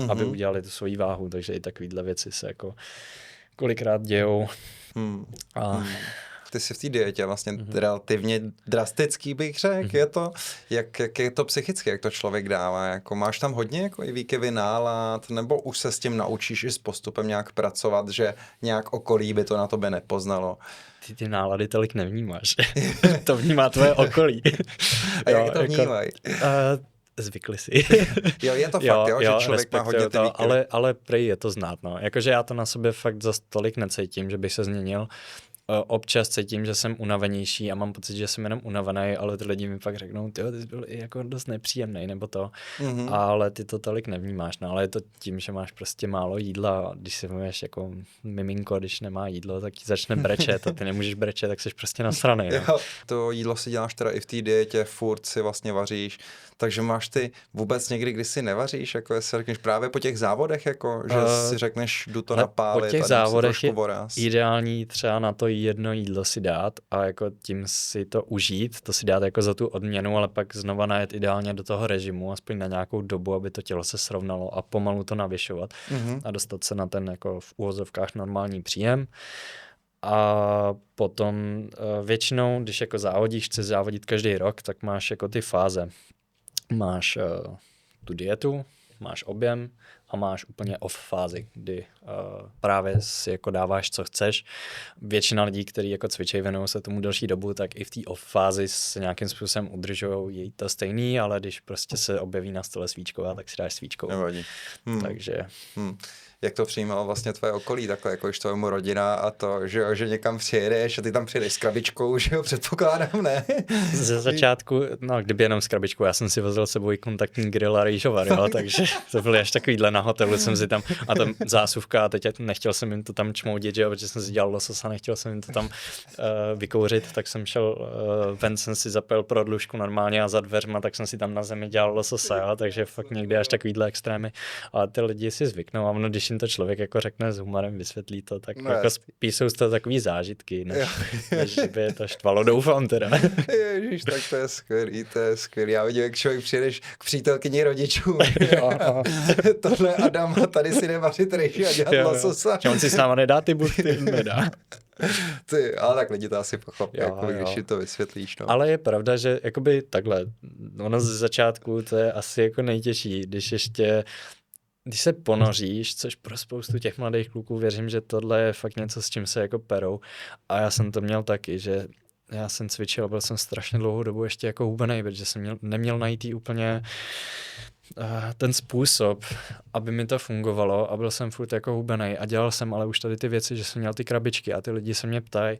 aby udělali tu svoji váhu, takže i takovýhle věci se jako kolikrát dějou. Ty jsi v té dietě vlastně relativně drastický, bych řekl, je to, jak je to psychicky, jak to člověk dává, jako máš tam hodně jako i výkyvy nálad, nebo už se s tím naučíš i s postupem nějak pracovat, že nějak okolí by to na tobě nepoznalo? Ty nálady tolik nevnímáš. To vnímá tvoje okolí. A jak to vnímají? Zvykli si. Jo, je to fakt, že člověk má hodně ty výkyvy. Ale prej je to znát, no. Jakože já to na sobě fakt za tolik necítím, že bych se změnil. Občas cítím, že jsem unavenější a mám pocit, že jsem jenom unavený, ale ty lidi mi pak řeknou, ty jsi byl i jako dost nepříjemný, nebo to, ale ty to tolik nevnímáš, no, ale je to tím, že máš prostě málo jídla a když si vezmeš jako miminko, když nemá jídlo, tak ti začne brečet a ty nemůžeš brečet, tak jsi prostě nasranej. No. Jo, to jídlo si děláš teda i v té dietě, furt si vlastně vaříš, takže máš ty vůbec někdy, kdy si nevaříš, jako jestli řekneš právě po těch závodech, jako, že si řekneš, jdu to napálit. Po těch závodech je ideální třeba na to jedno jídlo si dát a jako tím si to užít, to si dát jako za tu odměnu, ale pak znova najet ideálně do toho režimu, aspoň na nějakou dobu, aby to tělo se srovnalo a pomalu to navyšovat a dostat se na ten jako v úvozovkách normální příjem. A potom většinou, když jako závodíš, chceš závodit každý rok, tak máš jako ty fáze. Máš tu dietu, máš objem a máš úplně off fázi, kdy právě si jako dáváš, co chceš. Většina lidí, kteří jako cvičí, věnují se tomu delší dobu, tak i v té off fázi se nějakým způsobem udržují, je to stejný, ale když prostě se objeví na stole svíčková, tak si dáš svíčkou. Nevadí. Takže... Jak to přijímalo vlastně tvoje okolí, takhle jako tvojemu rodina a to, že někam přijedeš a ty tam přijedeš s krabičkou, že jo, předpokládám, ne? Ze začátku, no kdyby jenom s krabičkou, já jsem si vozil s sebou i kontaktní grill a rýžovar, jo, takže to byly až takovýhle na hotelu, jsem si tam, a tam zásuvka a teď nechtěl jsem jim to tam čmoudit, že jo, protože jsem si dělal losos a nechtěl jsem jim to tam vykouřit, tak jsem šel ven, jsem si zapil prodlužku normálně a za dveřma, tak jsem si tam na zemi dělal lososa, jo, takže fakt někdy až takovýhle extrémy, ale ty lidi si zvyknou a ono, když jim to člověk jako řekne s humorem, vysvětlí to, tak jako spíš jsou to takový zážitky, než by je to štvalo, doufám teda. Ježiš, tak to je skvělý. Já vidím, jak člověk přijedeš k přítelkyni rodičů. Tohle Adam, tady si nevařit rejži a dělat lososa. On si s náma nedá ty buchty, nedá. Ale tak lidi to asi pochopí, jako, když si to vysvětlíš. No. Ale je pravda, že jakoby takhle, ono ze začátku to je asi jako nejtěžší, když se ponoříš, což pro spoustu těch mladých kluků věřím, že tohle je fakt něco, s čím se jako perou. A já jsem to měl taky, že já jsem cvičil, byl jsem strašně dlouhou dobu ještě jako hubenej, protože jsem neměl najít úplně ten způsob, aby mi to fungovalo a byl jsem furt jako hubenej a dělal jsem ale už tady ty věci, že jsem měl ty krabičky a ty lidi se mě ptají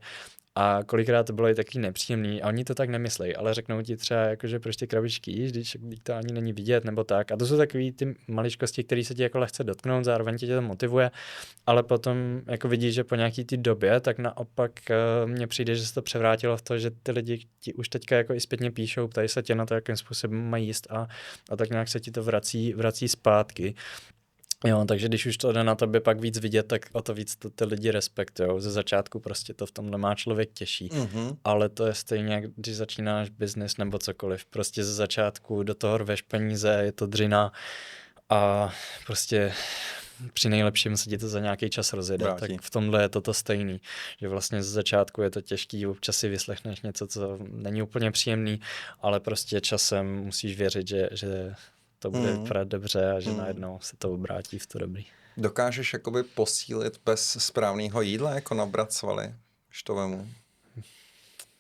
a kolikrát to bylo i taky nepříjemný a oni to tak nemyslejí, ale řeknou ti třeba jako, že proč ty krabičky jíš, když to ani není vidět nebo tak a to jsou takový ty maličkosti, které se ti jako lehce dotknou, zároveň tě to motivuje, ale potom jako vidíš, že po nějaký té době, tak naopak mně přijde, že se to převrátilo v to, že ty lidi ti už teďka jako i zpětně píšou, ptají se tě na to, jakým způsobem mají jíst a tak nějak se ti to vrací zpátky. Jo, takže když už to jde na tobě pak víc vidět, tak o to víc to ty lidi respektujou. Ze začátku prostě to v tomhle má člověk těžší, ale to je stejně, když začínáš biznis nebo cokoliv. Prostě ze začátku do toho rveš peníze, je to dřina a prostě při nejlepším se ti to za nějaký čas rozjede. Tak v tomhle je to stejný, že vlastně ze začátku je to těžký, občas si vyslechneš něco, co není úplně příjemný, ale prostě časem musíš věřit, že to bude vypadat dobře a že najednou se to obrátí v to dobrý. Dokážeš jakoby posílit bez správného jídla, jako nabrat svaly, když to vemu?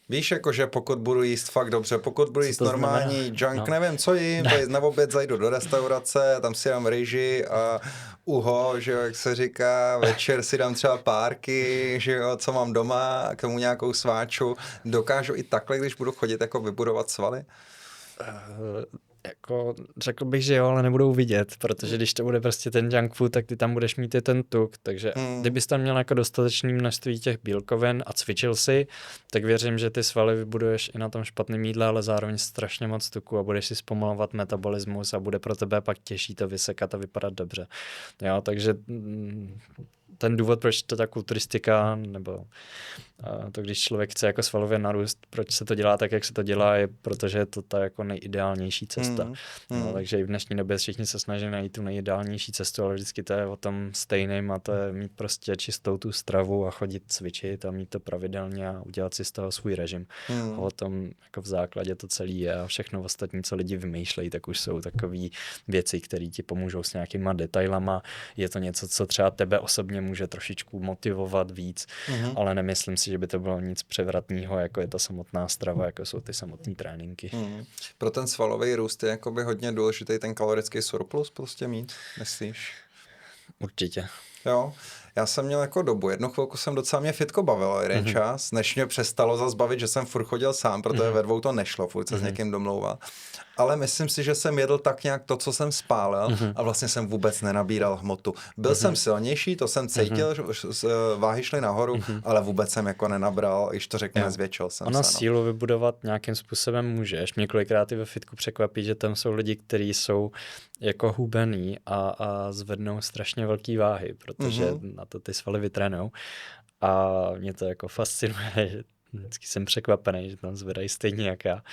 Víš, jakože pokud budu jíst fakt dobře, pokud budu jíst normální junk, nevím, co jím, na oběd zajdu do restaurace, tam si dám rejži a uho, že jo, jak se říká, večer si dám třeba párky, že jo, co mám doma, k tomu nějakou sváču. Dokážu i takhle, když budu chodit, jako vybudovat svaly? Jako řekl bych, že jo, ale nebudou vidět, protože když to bude prostě ten junk food, tak ty tam budeš mít i ten tuk, takže kdybys tam měl jako dostatečné množství těch bílkovin a cvičil si, tak věřím, že ty svaly vybuduješ i na tom špatném jídle, ale zároveň strašně moc tuku a budeš si zpomalovat metabolismus a bude pro tebe pak těžší to vysekat a vypadat dobře. Jo, takže ten důvod, proč to ta kulturistika, nebo to, když člověk chce jako svalově narůst, proč se to dělá tak, jak se to dělá, je protože je to ta jako nejideálnější cesta. No, takže i v dnešní době všichni se snaží najít tu nejideálnější cestu, ale vždycky to je o tom stejným a to je mít prostě čistou tu stravu a chodit cvičit a mít to pravidelně a udělat si z toho svůj režim. A o tom jako v základě to celé je a všechno ostatní, co lidi vymýšlejí, tak už jsou takové věci, které ti pomůžou s nějakýma detailama. Je to něco, co třeba tebe osobně může trošičku motivovat víc, ale nemyslím si, že by to bylo nic převratného, jako je ta samotná strava, jako jsou ty samotné tréninky. Pro ten svalový růst je jakoby hodně důležitý ten kalorický surplus prostě mít, myslíš? Určitě. Jo, já jsem měl jako dobu, jednu chvilku jsem docela mě fitko bavilo jeden čas, než mě přestalo zas bavit, že jsem furt chodil sám, protože ve dvou to nešlo, furt se s někým domlouval. Ale myslím si, že jsem jedl tak nějak to, co jsem spálil a vlastně jsem vůbec nenabíral hmotu. Byl jsem silnější, to jsem cítil, že váhy šly nahoru, ale vůbec jsem jako nenabral, když to řeknu, nezvětšil jsem se. Sílu vybudovat nějakým způsobem můžeš. Mě kolikrát i ve fitku překvapí, že tam jsou lidi, kteří jsou jako hubený a zvednou strašně velký váhy, protože na to ty svaly vytrénou. A mě to jako fascinuje, že vždycky jsem překvapený, že tam zvedají stejně jak já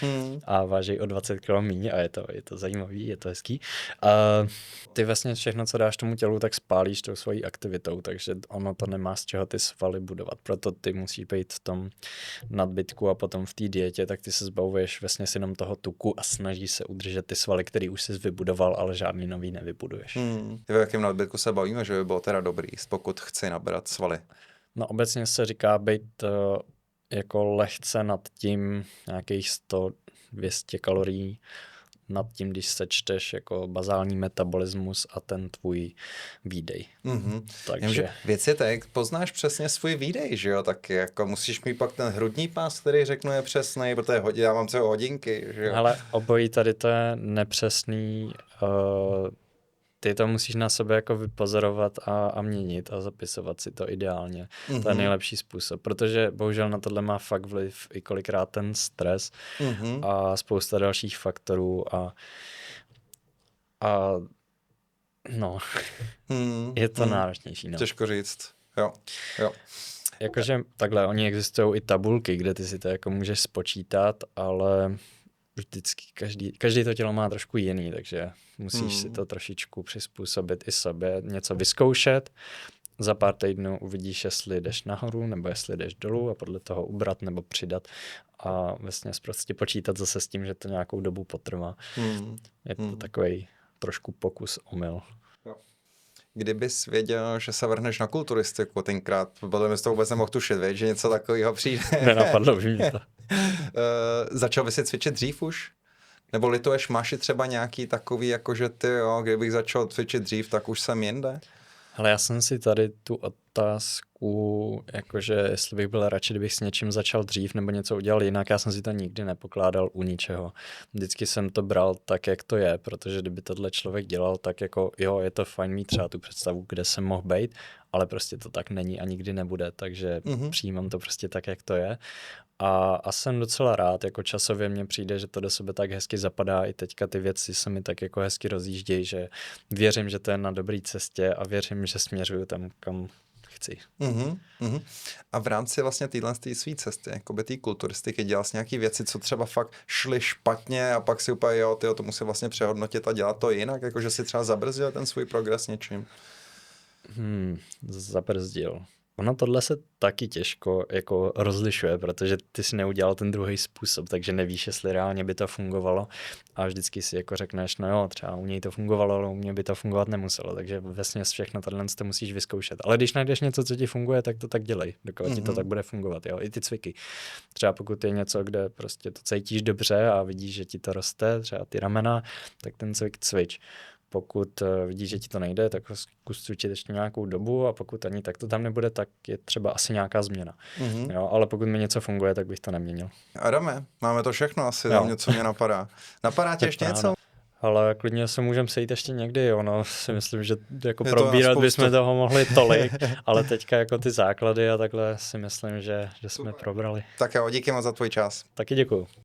a váží o 20 kg míň a je to zajímavý, je to hezký. A ty vlastně všechno, co dáš tomu tělu, tak spálíš tou svojí aktivitou, takže ono to nemá z čeho ty svaly budovat. Proto ty musíš být v tom nadbytku a potom v té dietě, tak ty se zbavuješ vlastně jenom toho tuku a snažíš se udržet ty svaly, který už jsi vybudoval, ale žádný nový nevybuduješ. V jakém nadbytku se bavíme, že by bylo teda dobrý, pokud chci nabrat svaly? No obecně se říká být jako lehce nad tím nějakých 100-200 kalorií, nad tím, když sečteš jako bazální metabolismus a ten tvůj výdej. Takže věc je tak, poznáš přesně svůj výdej, že jo, tak jako musíš mít pak ten hrudní pás, který řeknu je přesný, protože já mám třeba hodinky, že jo. Ale obojí tady to je nepřesný, ty to musíš na sebe jako vypozorovat a měnit a zapisovat si to ideálně. To je nejlepší způsob, protože bohužel na tohle má fakt vliv i kolikrát ten stres a spousta dalších faktorů a No, je to náročnější. No. Těžko říct, jo. Jakože takhle, oni existují i tabulky, kde ty si to jako můžeš spočítat, ale vždycky každý to tělo má trošku jiný, takže musíš si to trošičku přizpůsobit i sobě, něco vyzkoušet. Za pár týdnů uvidíš, jestli jdeš nahoru, nebo jestli jdeš dolů a podle toho ubrat nebo přidat a vlastně prostě počítat zase s tím, že to nějakou dobu potrvá. Je to takový trošku pokus omyl. Kdybys věděl, že se vrhneš na kulturistiku tenkrát, podle mě to vůbec nemohl tušit, že něco takového přijde. Nenapadlo by mě to. Začal bys si cvičit dřív už? Nebo lituješ, máš i třeba nějaký takový, jakože ty, jo, kdybych začal cvičit dřív, tak už jsem jinde? Ale já jsem si tady tu otázku, jakože jestli bych byl radši, kdybych s něčím začal dřív nebo něco udělal jinak, já jsem si to nikdy nepokládal u ničeho. Vždycky jsem to bral tak, jak to je, protože kdyby tohle člověk dělal, tak jako jo, je to fajn mít třeba tu představu, kde jsem mohl být, ale prostě to tak není a nikdy nebude, takže přijímám to prostě tak, jak to je. A jsem docela rád, jako časově mně přijde, že to do sebe tak hezky zapadá, i teďka ty věci se mi tak jako hezky rozjíždějí, že věřím, že to je na dobré cestě a věřím, že směřuju tam, kam chci. A v rámci vlastně téhle své cesty, jakoby té kulturistiky, dělal jsi nějaký věci, co třeba fakt šly špatně a pak si úplně, jo, tyjo, to musím vlastně přehodnotit a dělat to jinak, jakože si třeba zabrzdil ten svůj progres něčím? Zabrzdil. Ono tohle se taky těžko jako rozlišuje, protože ty si neudělal ten druhý způsob, takže nevíš, jestli reálně by to fungovalo a vždycky si jako řekneš, no jo, třeba u něj to fungovalo, ale u mě by to fungovat nemuselo, takže vesměs všechno tohle to musíš vyzkoušet. Ale když najdeš něco, co ti funguje, tak to tak dělej, dokud ti to tak bude fungovat, jo, i ty cviky. Třeba pokud je něco, kde prostě to cítíš dobře a vidíš, že ti to roste, třeba ty ramena, tak ten cvik cvič. Pokud vidíš, že ti to nejde, tak ho zkus cvičit ještě nějakou dobu a pokud ani tak to tam nebude, tak je třeba asi nějaká změna. Jo, ale pokud mi něco funguje, tak bych to neměnil. Adame, máme to všechno asi, tam něco mě napadá. Napadá tě ještě něco? Ale klidně se můžeme sejít ještě někdy, ono si myslím, že jako probírat bychom toho mohli tolik, ale teďka jako ty základy a takhle si myslím, že jsme probrali. Tak jo, díky moc za tvůj čas. Taky děkuju.